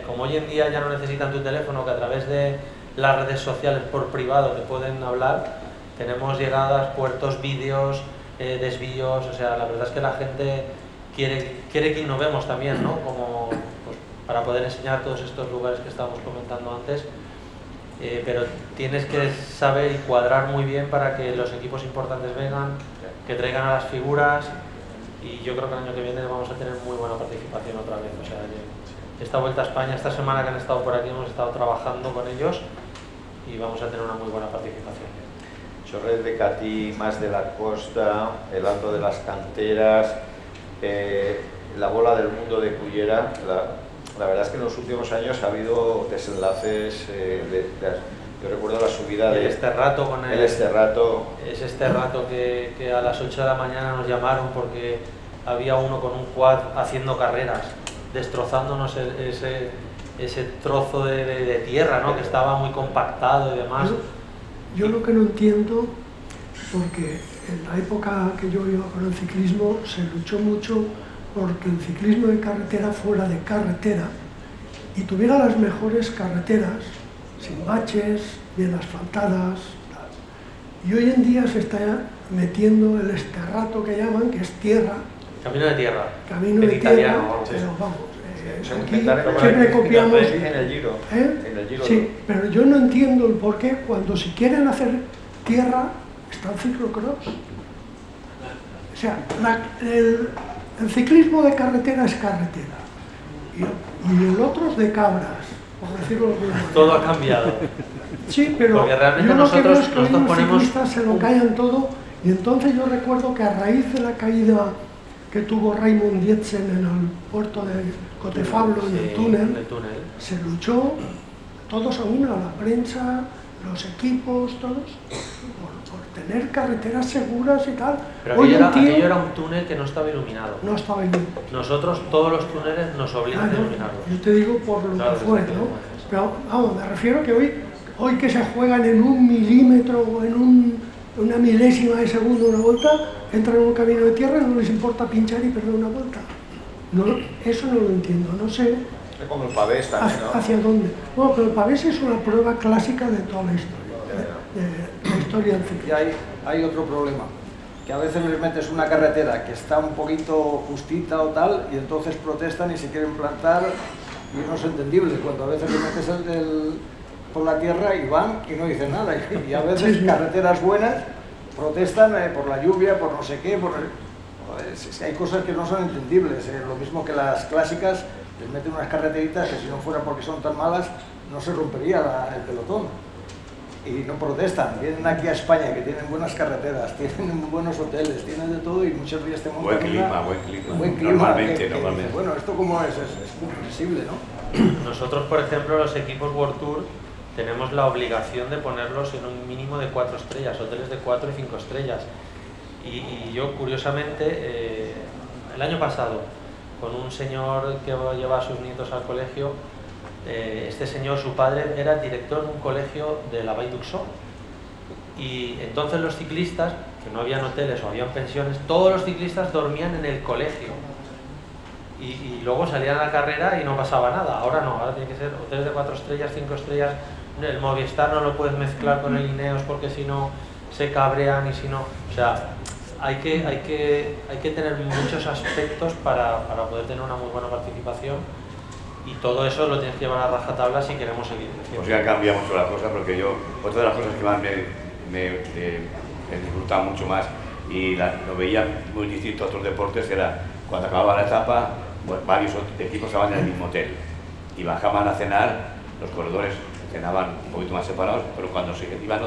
como hoy en día ya no necesitan tu teléfono, que a través de las redes sociales por privado te pueden hablar, tenemos llegadas, puertos, vídeos, desvíos, o sea, la verdad es que la gente quiere que innovemos también, ¿no? Como, pues, para poder enseñar todos estos lugares que estábamos comentando antes, pero tienes que saber y cuadrar muy bien para que los equipos importantes vengan, que traigan a las figuras, y yo creo que el año que viene vamos a tener muy buena participación otra vez. O sea, esta Vuelta a España, esta semana que han estado por aquí, hemos estado trabajando con ellos y vamos a tener una muy buena participación. Chorret de Catí, Mas de la Costa, el Alto de las Canteras, la Bola del Mundo de Cullera. La verdad es que en los últimos años ha habido desenlaces, yo recuerdo la subida de Esterrato con el Esterrato. Es Esterrato que a las 8 de la mañana nos llamaron porque había uno con un quad haciendo carreras, destrozándonos ese trozo de tierra, ¿no? Que estaba muy compactado y demás. Yo lo que no entiendo, porque en la época que yo iba con el ciclismo se luchó mucho porque el ciclismo de carretera fuera de carretera y tuviera las mejores carreteras, sin baches, bien asfaltadas, tal. Y hoy en día se está metiendo el esterrato que llaman, que es tierra. Camino de tierra. Camino de tierra, pero vamos, aquí siempre copiamos. En el Giro. En el Giro. Sí, pero yo no entiendo el por qué cuando si quieren hacer tierra está el ciclocross. O sea, el ciclismo de carretera es carretera y el otro es de cabras, por decirlo de alguna manera. Todo ha cambiado. Sí, pero porque realmente yo lo que veo es que nosotros los ponemos... ciclistas se lo callan todo, y entonces yo recuerdo que a raíz de la caída que tuvo Raymond Dietzen en el puerto de Cotefablo, en el túnel, se luchó todos a una, la prensa, los equipos, todos, por tener carreteras seguras y tal. Pero aquello era un túnel que no estaba iluminado. No estaba iluminado. Nosotros, todos los túneles nos obligan a iluminarlos. Yo te digo por lo que fue, ¿no? Pero vamos, me refiero que hoy que se juegan en 1 milímetro o en una milésima de segundo una vuelta, entran en un camino de tierra y no les importa pinchar y perder una vuelta. No, eso no lo entiendo, no sé. Es como el pavés también, ¿no? ¿Hacia dónde? Bueno, pero el pavés es una prueba clásica de toda la historia, de la historia del ciclismo. Y hay otro problema, que a veces les metes una carretera que está un poquito justita o tal, y entonces protestan y se quieren plantar, y no es entendible, cuando a veces les metes por la tierra y van y no dicen nada, y a veces carreteras buenas protestan por la lluvia, por no sé qué, hay cosas que no son entendibles, lo mismo que las clásicas, les meten unas carreteritas que si no fuera porque son tan malas no se rompería el pelotón, y no protestan. Vienen aquí a España que tienen buenas carreteras, tienen buenos hoteles, tienen de todo, y muchos días te montan buen clima. Normalmente. Bueno, esto como es muy flexible, ¿no? Nosotros, por ejemplo, los equipos World Tour tenemos la obligación de ponerlos en un mínimo de 4 estrellas, hoteles de 4 y 5 estrellas. Y yo, curiosamente, el año pasado, con un señor que lleva a sus nietos al colegio, este señor, su padre, era director de un colegio de la Vall d'Uixó. Y entonces los ciclistas, que no habían hoteles o habían pensiones, todos los ciclistas dormían en el colegio y luego salían a la carrera y no pasaba nada. Ahora no, ahora tiene que ser hoteles de 4 estrellas, 5 estrellas. El Movistar no lo puedes mezclar con el Ineos porque si no se cabrean y si no... O sea, hay que tener muchos aspectos para poder tener una muy buena participación, y todo eso lo tienes que llevar a rajatabla si queremos seguir creciendo. O sea, cambia mucho la cosa, porque yo, otra de las cosas que más me disfrutaba mucho más y lo veía muy distinto a otros deportes era cuando acababa la etapa, pues, varios equipos estaban en el mismo hotel y bajaban a cenar, los corredores cenaban un poquito más separados, pero cuando se iban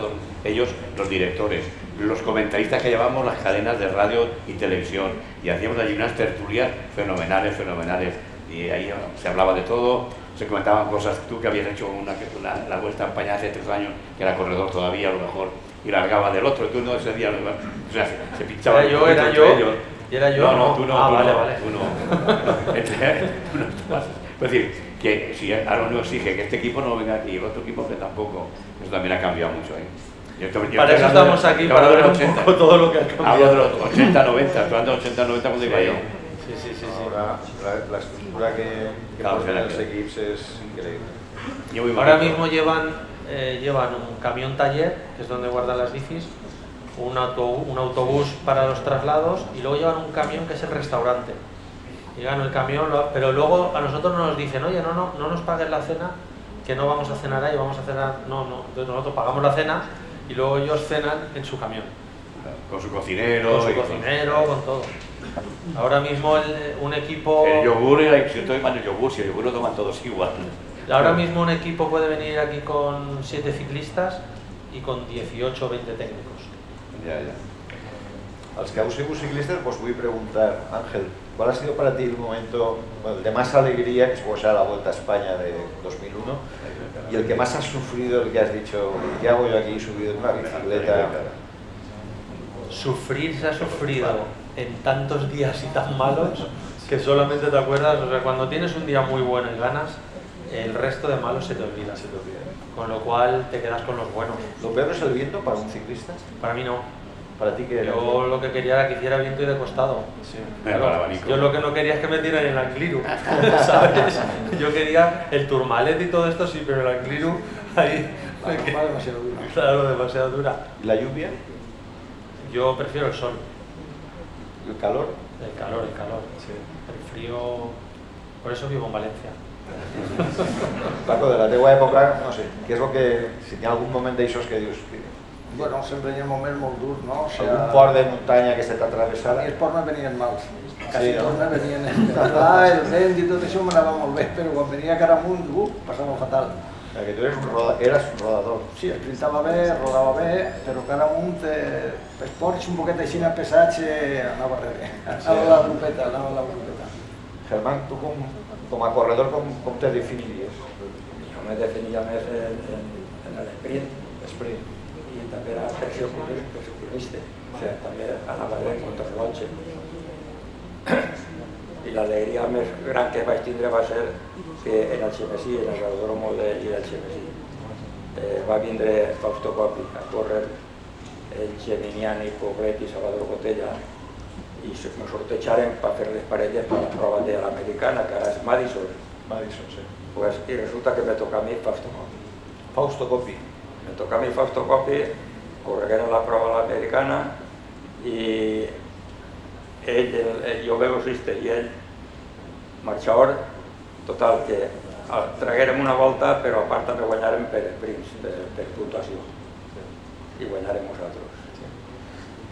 ellos, los directores, los comentaristas que llevábamos las cadenas de radio y televisión, y hacíamos allí unas tertulias fenomenales, y ahí se hablaba de todo, se comentaban cosas. Tú que habías hecho la Vuelta a España hace 3 años, que era corredor todavía a lo mejor, y largaba del otro, tú no, ese día, o sea, se pinchaba. Era yo. No, tú no. Vale. Tú no. Es decir, que si ahora no exige que este equipo no venga aquí, el otro equipo que tampoco, eso también ha cambiado mucho. Para eso estamos aquí, para ver un poco todo lo que ha cambiado. Hablo de los 80-90, hablando de 80-90 cuando iba yo. Sí. Ahora la estructura que ponen los equipos es increíble. Ahora mismo llevan un camión taller, que es donde guardan las bicis, un autobús para los traslados, y luego llevan un camión que es el restaurante. Llegan el camión, pero luego a nosotros nos dicen, oye, no nos pagues la cena, que no vamos a cenar ahí, vamos a cenar, no, entonces nosotros pagamos la cena y luego ellos cenan en su camión. Con su cocinero. Con todo. Ahora mismo un equipo... El yogur, si yo toman el yogur, si el yogur lo toman todos igual. Ahora mismo un equipo puede venir aquí con 7 ciclistas y con 18 o 20 técnicos. Ya. Als que heu sigut ciclistes, vos vull preguntar, Ángel, ¿cuál ha sido para ti el momento de más alegría, que es la Vuelta a España de 2001, y el que más has sufrido, el que has dicho, ¿qué hago yo aquí subido en una bicicleta? Sufrir se ha sufrido en tantos días y tan malos que solamente te acuerdas, o sea, cuando tienes un día muy bueno y ganas, el resto de malos se te olvida. Con lo cual te quedas con los buenos. ¿Lo peor es el viento para un ciclista? Para mí no. ¿Para ti qué era? Yo lo que quería era que hiciera viento y de costado. Sí. Claro, yo lo que no quería es que me tiraran en el Angliru, ¿sabes? Yo quería el Tourmalet y todo esto, sí, pero el Angliru ahí... Va demasiado dura. Claro, demasiado dura. ¿Y la lluvia? Yo prefiero el sol. ¿El calor? El calor. Sí. El frío... Por eso vivo en Valencia. Paco, de la teua època, no sé, què és el que... Si hi ha algun moment d'aixòs que dius... Bueno, sempre hi ha moments molt durs, no? O sea, algun port de muntanya que se t'ha travessat? A mi els ports me venien mals. Sí, Quasi no? tots me venien... el vent i tot això m'anava molt bé, però quan venia cara amunt, passava fatal. Que tu eres un rodador. Sí, sprintava bé, rodava bé, però cara amunt, els ports un poquet així pesats, anava rebé. Anava a la grupeta. Germán, tu com a corredor, com te definiries? Jo me definia més en l'esprint i també era perfeccionista, o sigui, també anava bé contra rellotge. I l'alegria més gran que vaig tindre va ser que en el Xemesí, en el Velodromo del Xemesí, va vindre Fausto Coppi a córrer el Geminiani, Poblet i Salvador Botella i me sortejaren per fer les parelles per la prova de l'americana, que ara és Madison. Madison, sí. Pues, y resulta que me toca a mí Fausto Coppi. Fausto Coppi. Me toca a mí Fausto Coppi, corregueren la prova l'americana i jo velocista i ell marxador, total que traguérem una volta però a part també guanyarem per sprints, per puntuació i guanyarem nosaltres.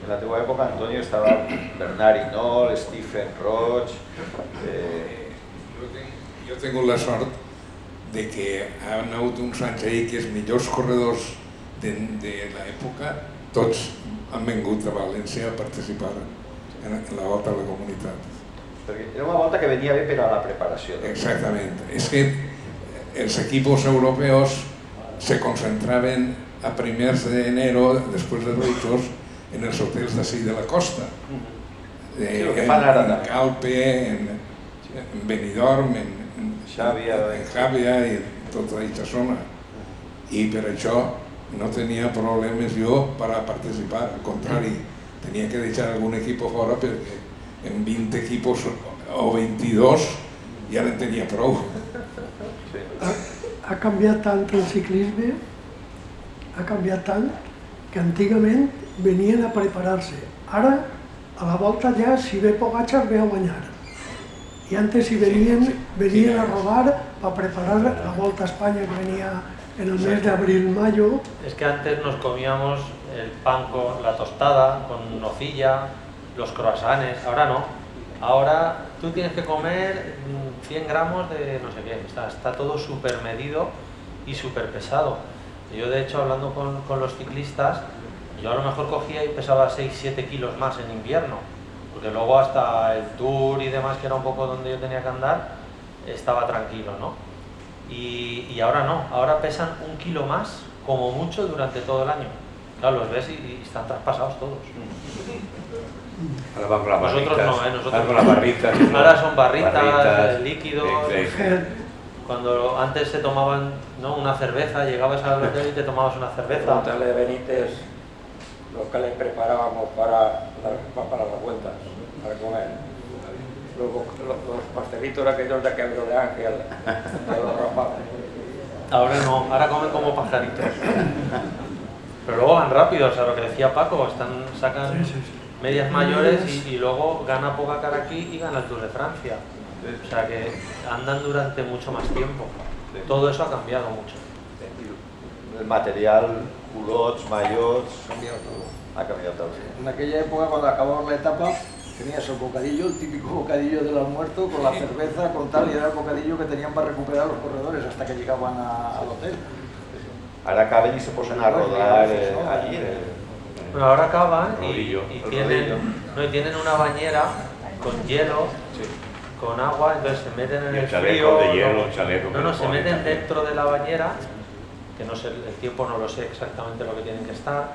En la teua època, Antonio, estava Bernard Hinault, Stephen Roig... Jo tengo la sort de que han hagut uns anys ahí que els millors corredors de l'època, tots han vingut a València a participar en la Volta a la Comunitat. Perquè era una volta que venia bé per a la preparació. Exactament. És que els equipos europeos se concentraven a primers de enero, després de Reuters, en els hotels d'ací de la costa. En Calpe, en Benidorm, en Xàbia i tota aquesta zona. I per això no tenia problemes jo per a participar, al contrari, tenía que deixar algun equip fora perquè en 20 equipos o 22 ja en tenia prou. Ha canviat tant el ciclisme, ha canviat tant, que antigament venien a preparar-se. Ara, a la volta ja, si ve Pogačar, ve a guanyar. Y antes si venían a rodar para preparar la Volta a España que venía en el mes de abril-mayo. Es que antes nos comíamos el pan con la tostada, con nocilla, los croissants, ahora no. Ahora tú tienes que comer 100 gramos de no sé qué, está todo súper medido y súper pesado. Yo de hecho hablando con los ciclistas, yo a lo mejor cogía y pesaba 6-7 kilos más en invierno. Porque luego hasta el Tour y demás, que era un poco donde yo tenía que andar, estaba tranquilo, ¿no? Y ahora no, ahora pesan 1 kilo más, como mucho, durante todo el año. Claro, los ves y están traspasados todos. Ahora van con las barritas. Nosotros no, nosotros van con las barritas. Ahora son barritas líquidos. Exacto. Cuando antes se tomaban, ¿no?, una cerveza, llegabas al hotel y te tomabas una cerveza. Pregúntale a Benítez lo que le preparábamos para las vueltas, para comer. Los pastelitos aquellos de Quebro de Ángel, de los rapaces. Ahora no, ahora comen como pajaritos. Pero luego van rápido, o sea, lo que decía Paco, sacan medias mayores y luego gana Pogačar aquí y gana el Tour de Francia. O sea que andan durante mucho más tiempo. Todo eso ha cambiado mucho. El material, culots, maillots, ha cambiado todo. En aquella época, cuando acabamos la etapa, tenías el bocadillo, el típico bocadillo del almuerzo, con la cerveza, con tal, y era el bocadillo que tenían para recuperar los corredores hasta que llegaban al hotel. Ahora acaben y se ponen a rodar allí. Bueno, ahora acaban y rodillo. tienen una bañera con hielo, con agua, entonces se meten en el chaleco frío. de hielo, chaleco. No, se meten dentro de la bañera, que no sé, el tiempo no lo sé exactamente lo que tienen que estar,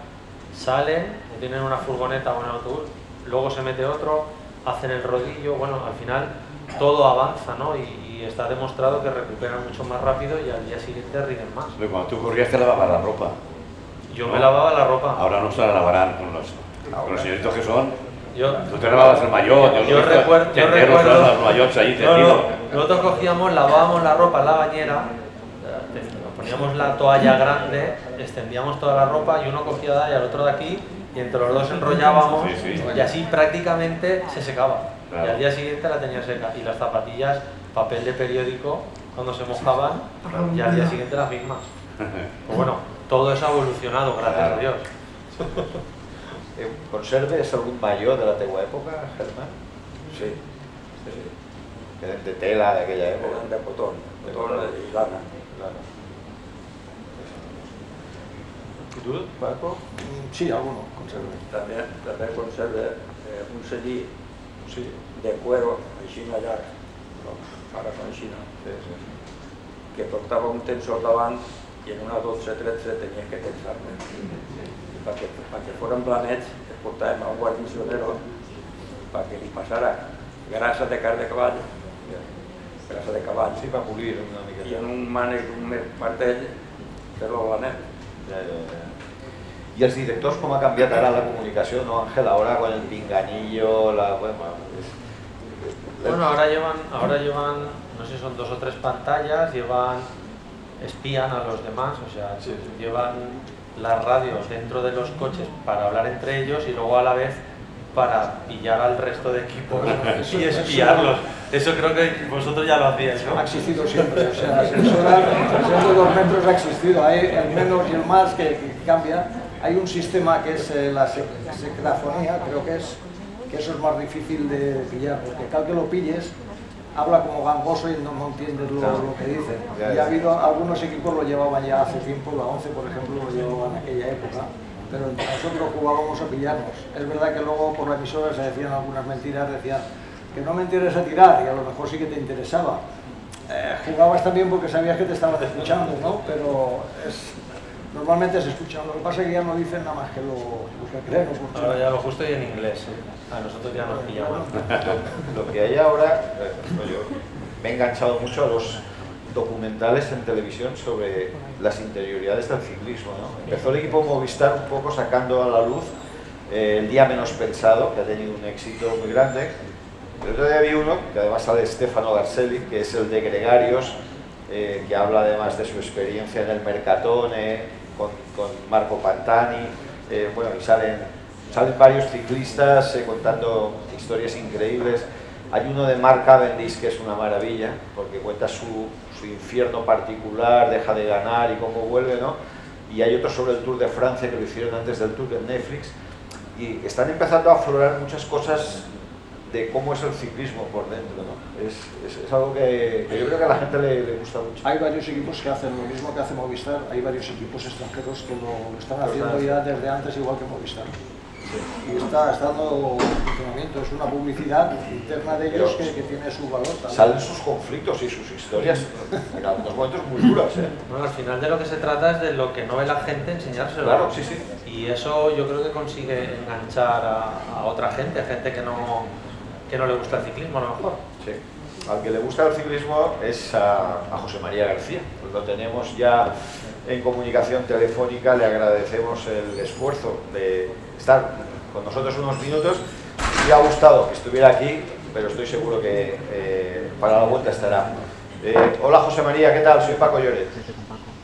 salen, tienen una furgoneta o un autobús, luego se mete otro, hacen el rodillo, bueno, al final todo avanza, ¿no? Y está demostrado que recuperan mucho más rápido y al día siguiente rinden más. Pero cuando tú corrías te lavabas la ropa. Yo me lavaba la ropa. Ahora no se la lavarán con los señoritos que son. Tú te Yo lavabas el maillot. recuerdo los maillots ahí tendidos. Nosotros cogíamos, lavábamos la ropa en la bañera, poníamos la toalla grande, extendíamos toda la ropa y uno cogía de ahí al otro de aquí y entre los dos enrollábamos y así prácticamente se secaba. Claro. Y al día siguiente la tenía seca. Y las zapatillas, papel de periódico, cuando se mojaban, y al día siguiente las mismas. Pues bueno, todo eso ha evolucionado, gracias a Dios. ¿Conserves algún maillot de la tegua época, Germán? Sí. Que eran de tela de aquella época. Eran de cotón y lana. ¿Y tú, Paco? Sí, alguno conserve. També conserve un celler de cuero així llarg, ara són així, que portava un tensor davant i en una 12-13 tenies que tensar-ne. Perquè foren planets, es portàvem a un guarnicionero perquè li passara grasa de carn de cavall, Sí, para pulir una mica. i en un mànec, un martell, fer-lo blanet. I els directors, com ha canviat ara la comunicació, no, Ángel? Ahora con el pinganillo, Bueno, ahora llevan, no sé si son 2 o 3 pantallas, espían a los demás, o sea, llevan las radios dentro de los coches para hablar entre ellos y luego a la vez para pillar al resto de equipos y espiarlos. Eso creo que vosotros ya lo hacíais, ¿no? Ha existido siempre, o sea, la sensora de 2 metros ha existido, hay el menos y el más que cambia. Hay un sistema que es la secrafonía, creo que eso es más difícil de pillar, porque cada que lo pilles habla como gangoso y no entiendes lo que dice. Y ha habido, algunos equipos lo llevaban ya hace tiempo, la 11 por ejemplo lo llevaban en aquella época, pero nosotros jugábamos a pillarnos. Es verdad que luego por la emisora se decían algunas mentiras, decían que no me interesa tirar y a lo mejor sí que te interesaba. Jugabas también porque sabías que te estaban escuchando, ¿no? Pero normalmente se escuchan, lo que pasa es que ya no dicen nada más que lo que creen. Ahora ya lo justo y en inglés, a nosotros ya nos pillaban. Lo que hay ahora, yo me he enganchado mucho a los documentales en televisión sobre las interioridades del ciclismo, ¿no? Empezó el equipo Movistar un poco sacando a la luz El día menos pensado, que ha tenido un éxito muy grande. El otro día vi uno, que además sale Stefano Garzelli, que es el de Gregarios, que habla además de su experiencia en el Mercatone, con Marco Pantani, bueno, y salen varios ciclistas contando historias increíbles. Hay uno de Mark Cavendish que es una maravilla, porque cuenta su infierno particular, deja de ganar y cómo vuelve, ¿no? Y hay otro sobre el Tour de Francia que lo hicieron antes del Tour en Netflix, y están empezando a aflorar muchas cosas de cómo es el ciclismo por dentro, ¿no? Es algo que yo creo que a la gente le gusta mucho. Hay varios equipos que hacen lo mismo que hace Movistar, hay varios equipos extranjeros que lo están haciendo ya desde antes, igual que Movistar. Sí. Y está dando funcionamiento, es una publicidad interna de ellos que tiene su valor también. Salen sus conflictos y sus historias en algunos momentos muy duras, ¿eh? Bueno, al final de lo que se trata es de lo que no ve la gente, enseñárselo. Claro, sí, sí. Y eso yo creo que consigue enganchar a otra gente, a gente que no le gusta el ciclismo a lo mejor. Sí. Al que le gusta el ciclismo es a José María García, pues lo tenemos ya en comunicación telefónica, le agradecemos el esfuerzo de estar con nosotros unos minutos. Me ha gustado que estuviera aquí, pero estoy seguro que para la vuelta estará. Hola José María, ¿qué tal? Soy Paco Lloret.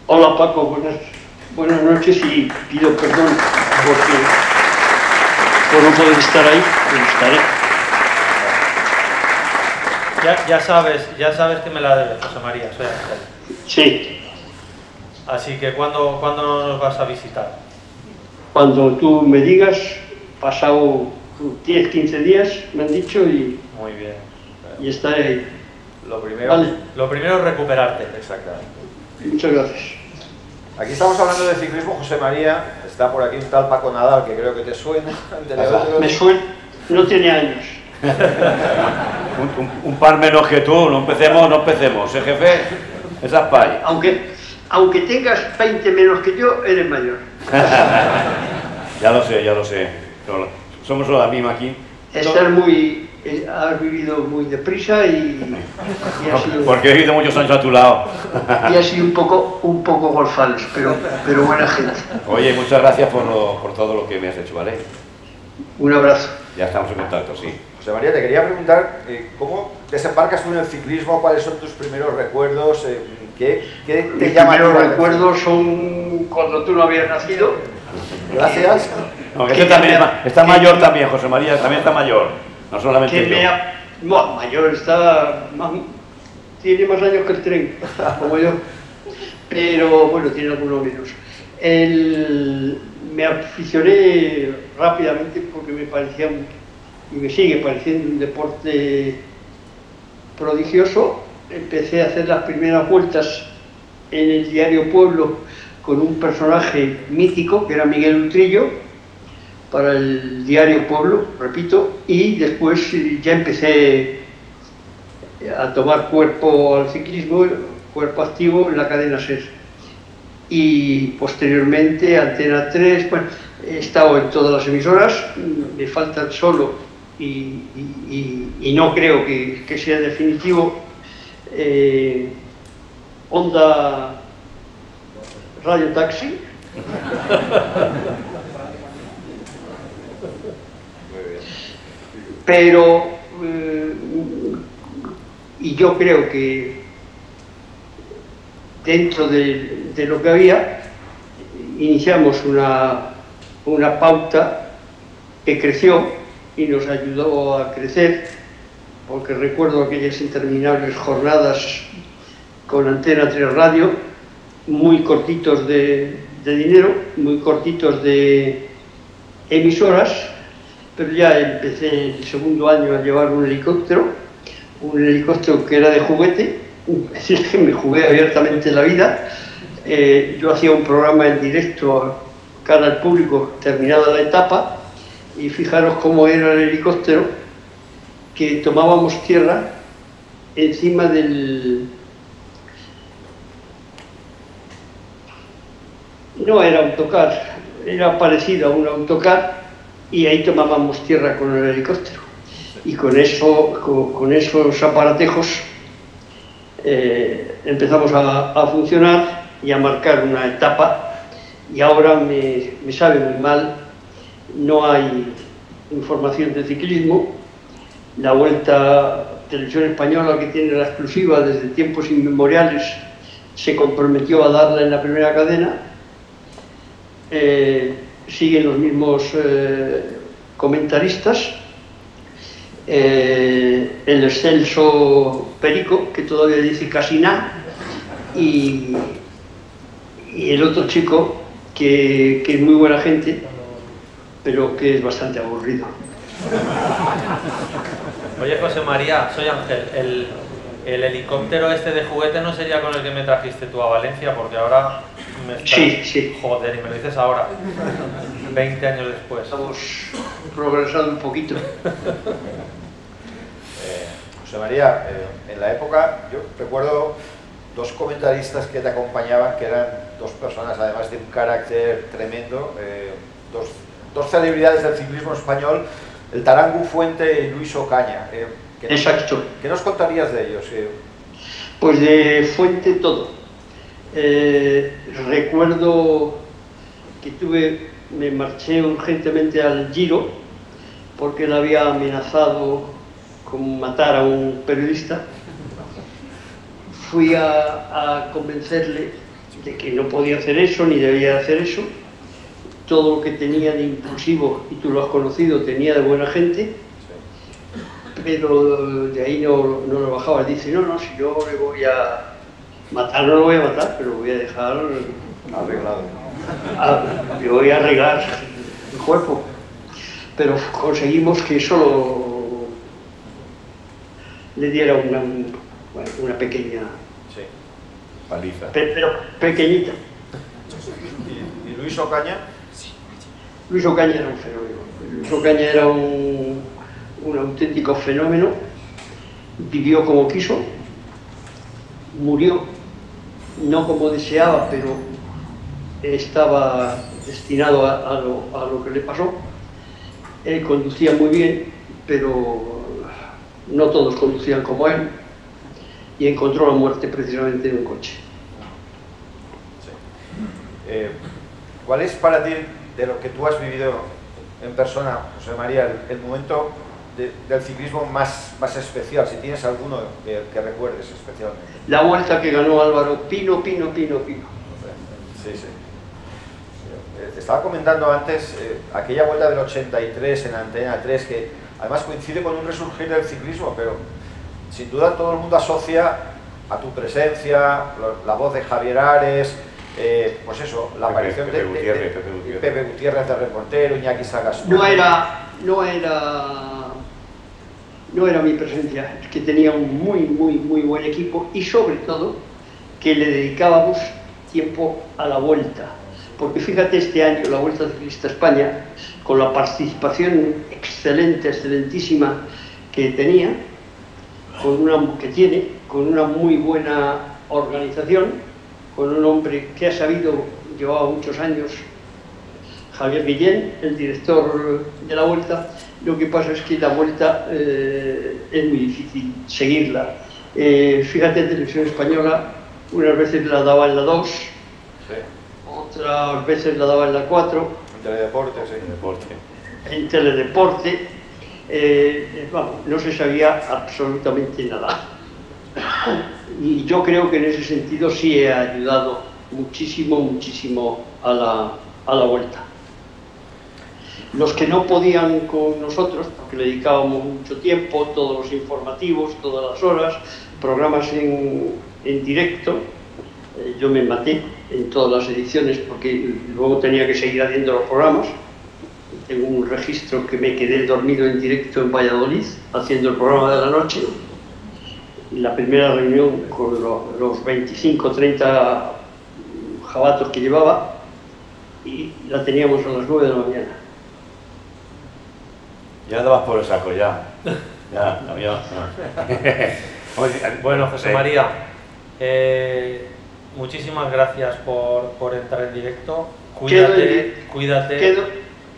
Hola Paco, buenas noches, y pido perdón por no poder estar ahí, pero estaré. Ya sabes que me la debes, José María, soy Ángel. Sí. Así que ¿cuándo nos vas a visitar? Cuando tú me digas, pasado 10, 15 días, me han dicho, y, muy bien. Y estaré ahí. Lo primero, vale. Lo primero es recuperarte. Exactamente. Muchas gracias. Aquí estamos hablando de ciclismo, José María. Está por aquí un tal Paco Nadal, que creo que te suena. Me suena, no tiene años. un par menos que tú, no empecemos, jefe, esas pay. Aunque tengas 20 menos que yo, eres mayor. Ya lo sé. Somos la misma aquí. Has vivido muy deprisa y has sido... Porque he vivido muchos años a tu lado. Y has sido un poco golfales, pero buena gente. Oye, muchas gracias por todo lo que me has hecho, ¿vale? Un abrazo. Ya estamos en contacto, sí. José María, te quería preguntar, ¿cómo desembarcas tú en el ciclismo? ¿Cuáles son tus primeros recuerdos? ¿Qué te llama? Mis primeros recuerdos son cuando tú no habías nacido. Gracias. No, que también está mayor también, José María, también está mayor. No solamente yo. Bueno, mayor tiene más años que el tren, como yo. Pero bueno, tiene algunos menos. Me aficioné rápidamente porque me parecía, y me sigue pareciendo, un deporte prodigioso. Empecé a hacer las primeras vueltas en el diario Pueblo con un personaje mítico que era Miguel Utrillo, para el diario Pueblo, repito, y después ya empecé a tomar cuerpo al ciclismo, cuerpo activo en la cadena SER. Y posteriormente Antena 3, bueno, he estado en todas las emisoras, me faltan solo, y no creo que sea definitivo, Onda Radio Taxi. Pero, y yo creo que dentro de lo que había, iniciamos una pauta que creció y nos ayudó a crecer, porque recuerdo aquellas interminables jornadas con Antena 3 Radio, muy cortitos de dinero, muy cortitos de emisoras, pero ya empecé el segundo año a llevar un helicóptero que era de juguete, es decir, que me jugué abiertamente la vida. Yo hacía un programa en directo cara al público terminada la etapa, y fijaros cómo era el helicóptero, que tomábamos tierra encima del... No era autocar, era parecido a un autocar, y ahí tomábamos tierra con el helicóptero. Y con esos aparatejos empezamos a funcionar y a marcar una etapa, y ahora me sabe muy mal no hay información de ciclismo. La Vuelta, Televisión Española, que tiene la exclusiva desde tiempos inmemoriales, se comprometió a darla en la primera cadena. Siguen los mismos comentaristas. El excelso Perico, que todavía dice casi nada, y el otro chico que es muy buena gente, pero que es bastante aburrido. Oye, José María, soy Ángel. El helicóptero este de juguete no sería con el que me trajiste tú a Valencia, porque ahora me estás... Sí. Joder, y me lo dices ahora, 20 años después. Estamos progresando un poquito. José María, en la época, yo recuerdo dos comentaristas que te acompañaban, que eran dos personas, además de un carácter tremendo, dos celebridades del ciclismo español, el Tarangu Fuente y Luis Ocaña. Exacto. ¿Qué nos contarías de ellos? Pues de Fuente todo. Recuerdo que me marché urgentemente al Giro porque él había amenazado con matar a un periodista. Fui a convencerle de que no podía hacer eso ni debía hacer eso. Todo lo que tenía de impulsivo, y tú lo has conocido, tenía de buena gente, pero de ahí no lo bajaba. Dice, no, si yo le voy a matar, no lo voy a matar, pero voy a dejar arreglado. Le voy a arreglar el cuerpo. Pero conseguimos que solo le diera una pequeña paliza. Pero pequeñita. ¿Y Luis Ocaña? Luis Ocaña era un fenómeno. Luis Ocaña era un auténtico fenómeno. Vivió como quiso, murió no como deseaba, pero estaba destinado a lo que le pasó. Él conducía muy bien, pero no todos conducían como él, y encontró la muerte precisamente en un coche. Sí. ¿Cuál es para ti, de lo que tú has vivido en persona, José María, el momento del ciclismo más especial, si tienes alguno que recuerdes especialmente? La Vuelta que ganó Álvaro Pino. Sí. Te estaba comentando antes aquella Vuelta del 83 en Antena 3, que además coincide con un resurgir del ciclismo, pero sin duda todo el mundo asocia a tu presencia, la voz de Javier Ares, pues eso, la aparición de Pepe Gutiérrez de reportero, Iñaki Sagastún. No era mi presencia, es que tenía un muy buen equipo, y sobre todo que le dedicábamos tiempo a la Vuelta. Porque fíjate, este año la Vuelta Ciclista España, con la participación excelentísima que tenía, con una muy buena organización, con un hombre que ha sabido, llevaba muchos años, Javier Guillén, el director de la Vuelta. Lo que pasa es que la Vuelta es muy difícil seguirla. Fíjate, Televisión Española unas veces la daba en la 2, sí, otras veces la daba en la 4. En Teledeporte, sí. En Teledeporte, no se sabía absolutamente nada. Y yo creo que en ese sentido sí he ayudado muchísimo a la Vuelta. Los que no podían con nosotros, porque le dedicábamos mucho tiempo, todos los informativos, todas las horas, programas en directo, yo me maté en todas las ediciones porque luego tenía que seguir haciendo los programas. Tengo un registro que me quedé dormido en directo en Valladolid, haciendo el programa de la noche. La primera reunión con los 25 o 30 jabatos que llevaba, y la teníamos a las 9 de la mañana. Ya andabas por el saco, ya. Bueno, José María, muchísimas gracias por entrar en directo. Cuídate.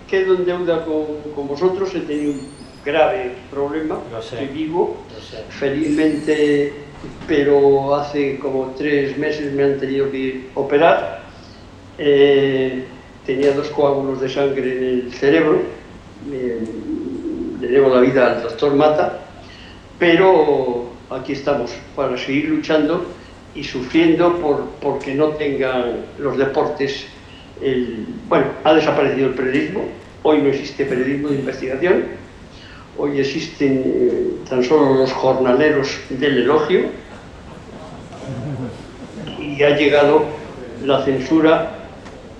Quedo en deuda con vosotros. He tenido un grave problema, que vivo, felizmente, pero hace como 3 meses me han tenido que operar. tenía 2 coágulos de sangre en el cerebro, le debo la vida al doctor Mata, pero aquí estamos para seguir luchando y sufriendo porque no tengan los deportes. Bueno, ha desaparecido el periodismo, hoy no existe periodismo de investigación, hoy existen tan solo los jornaleros del elogio y ha llegado la censura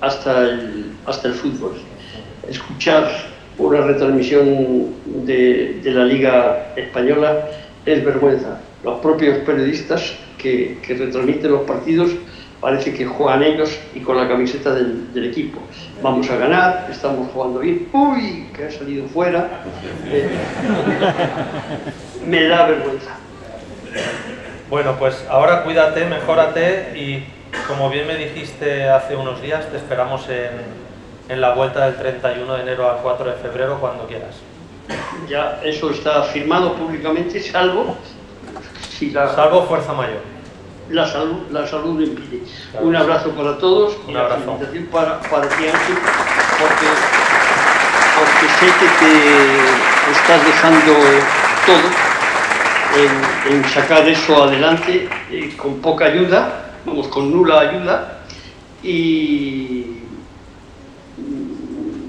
hasta el fútbol. Escuchar una retransmisión de la Liga Española es vergüenza. Los propios periodistas que retransmiten los partidos parece que juegan ellos y con la camiseta del equipo. Vamos a ganar, estamos jugando bien. ¡Uy! Que ha salido fuera. Me da vergüenza. Bueno, pues ahora cuídate, mejórate y como bien me dijiste hace unos días, te esperamos en la vuelta del 31 de enero al 4 de febrero cuando quieras. Ya eso está firmado públicamente, salvo fuerza mayor. La salud lo impide. Claro. Un abrazo para todos y una felicitación para ti, Ángel, porque sé que te estás dejando todo en sacar eso adelante con poca ayuda, vamos, con nula ayuda, y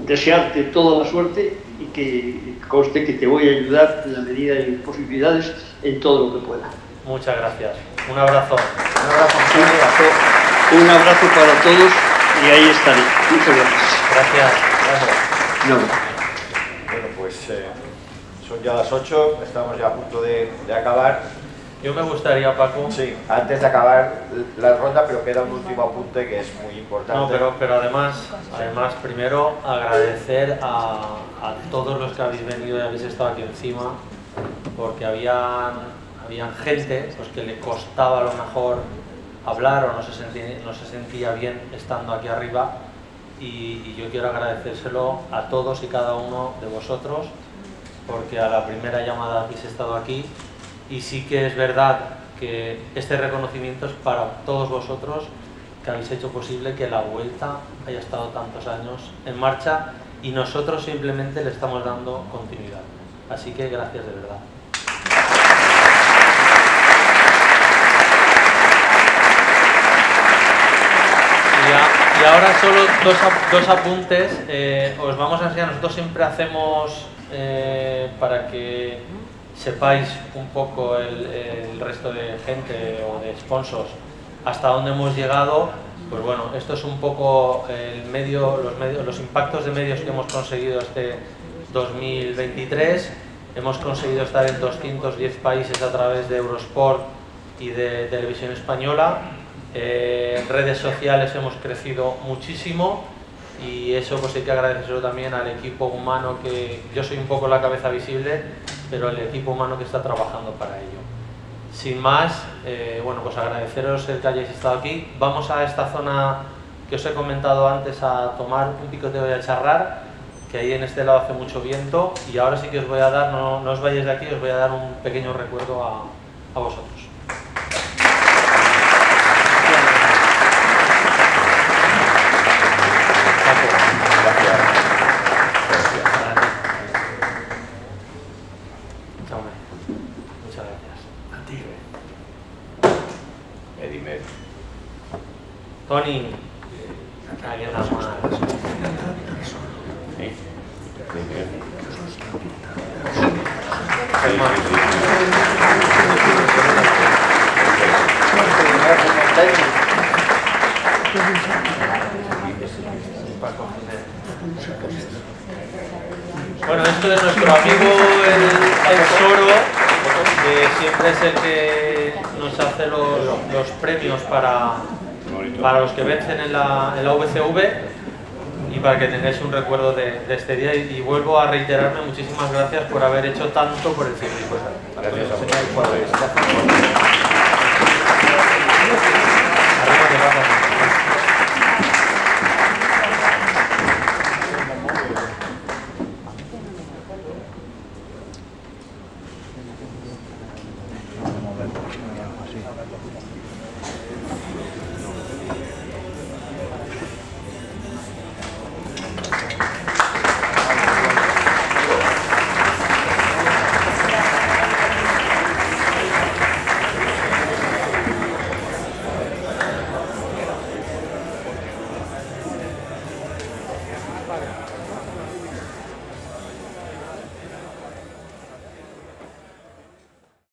desearte toda la suerte y que conste que te voy a ayudar en la medida de mis posibilidades en todo lo que pueda. Muchas gracias. Un abrazo. Un abrazo para todos y ahí estaré. Muchas gracias. Gracias. No. Bueno, pues son ya las 8, estamos ya a punto de acabar. Yo me gustaría, Paco... Sí, antes de acabar la ronda, pero queda un último apunte que es muy importante. No, pero además primero agradecer a todos los que habéis venido y habéis estado aquí encima, porque habían gente pues, que le costaba a lo mejor hablar o no se sentía bien estando aquí arriba y yo quiero agradecérselo a todos y cada uno de vosotros porque a la primera llamada habéis estado aquí y sí que es verdad que este reconocimiento es para todos vosotros que habéis hecho posible que la vuelta haya estado tantos años en marcha y nosotros simplemente le estamos dando continuidad. Así que gracias de verdad. Y ahora solo dos apuntes, os vamos a enseñar, nosotros siempre hacemos, para que sepáis un poco el resto de gente o de sponsors hasta dónde hemos llegado, pues bueno, esto es un poco los impactos de medios que hemos conseguido este 2023, hemos conseguido estar en 210 países a través de Eurosport y de Televisión Española. En redes sociales hemos crecido muchísimo y eso pues hay que agradecérselo también al equipo humano, que yo soy un poco la cabeza visible, pero el equipo humano que está trabajando para ello. Sin más, bueno, pues agradeceros el que hayáis estado aquí. Vamos a esta zona que os he comentado antes a tomar un picoteo y a charrar, que ahí en este lado hace mucho viento y ahora sí que os voy a dar, no os vayáis de aquí, os voy a dar un pequeño recuerdo a vosotros. Tony, alguien más. Bueno, esto es nuestro amigo el Soro, que siempre es el que nos hace los premios para los que vencen en la VCV y para que tengáis un recuerdo de este día y vuelvo a reiterarme muchísimas gracias por haber hecho tanto por el ciclismo. Gracias a vosotros. Gracias.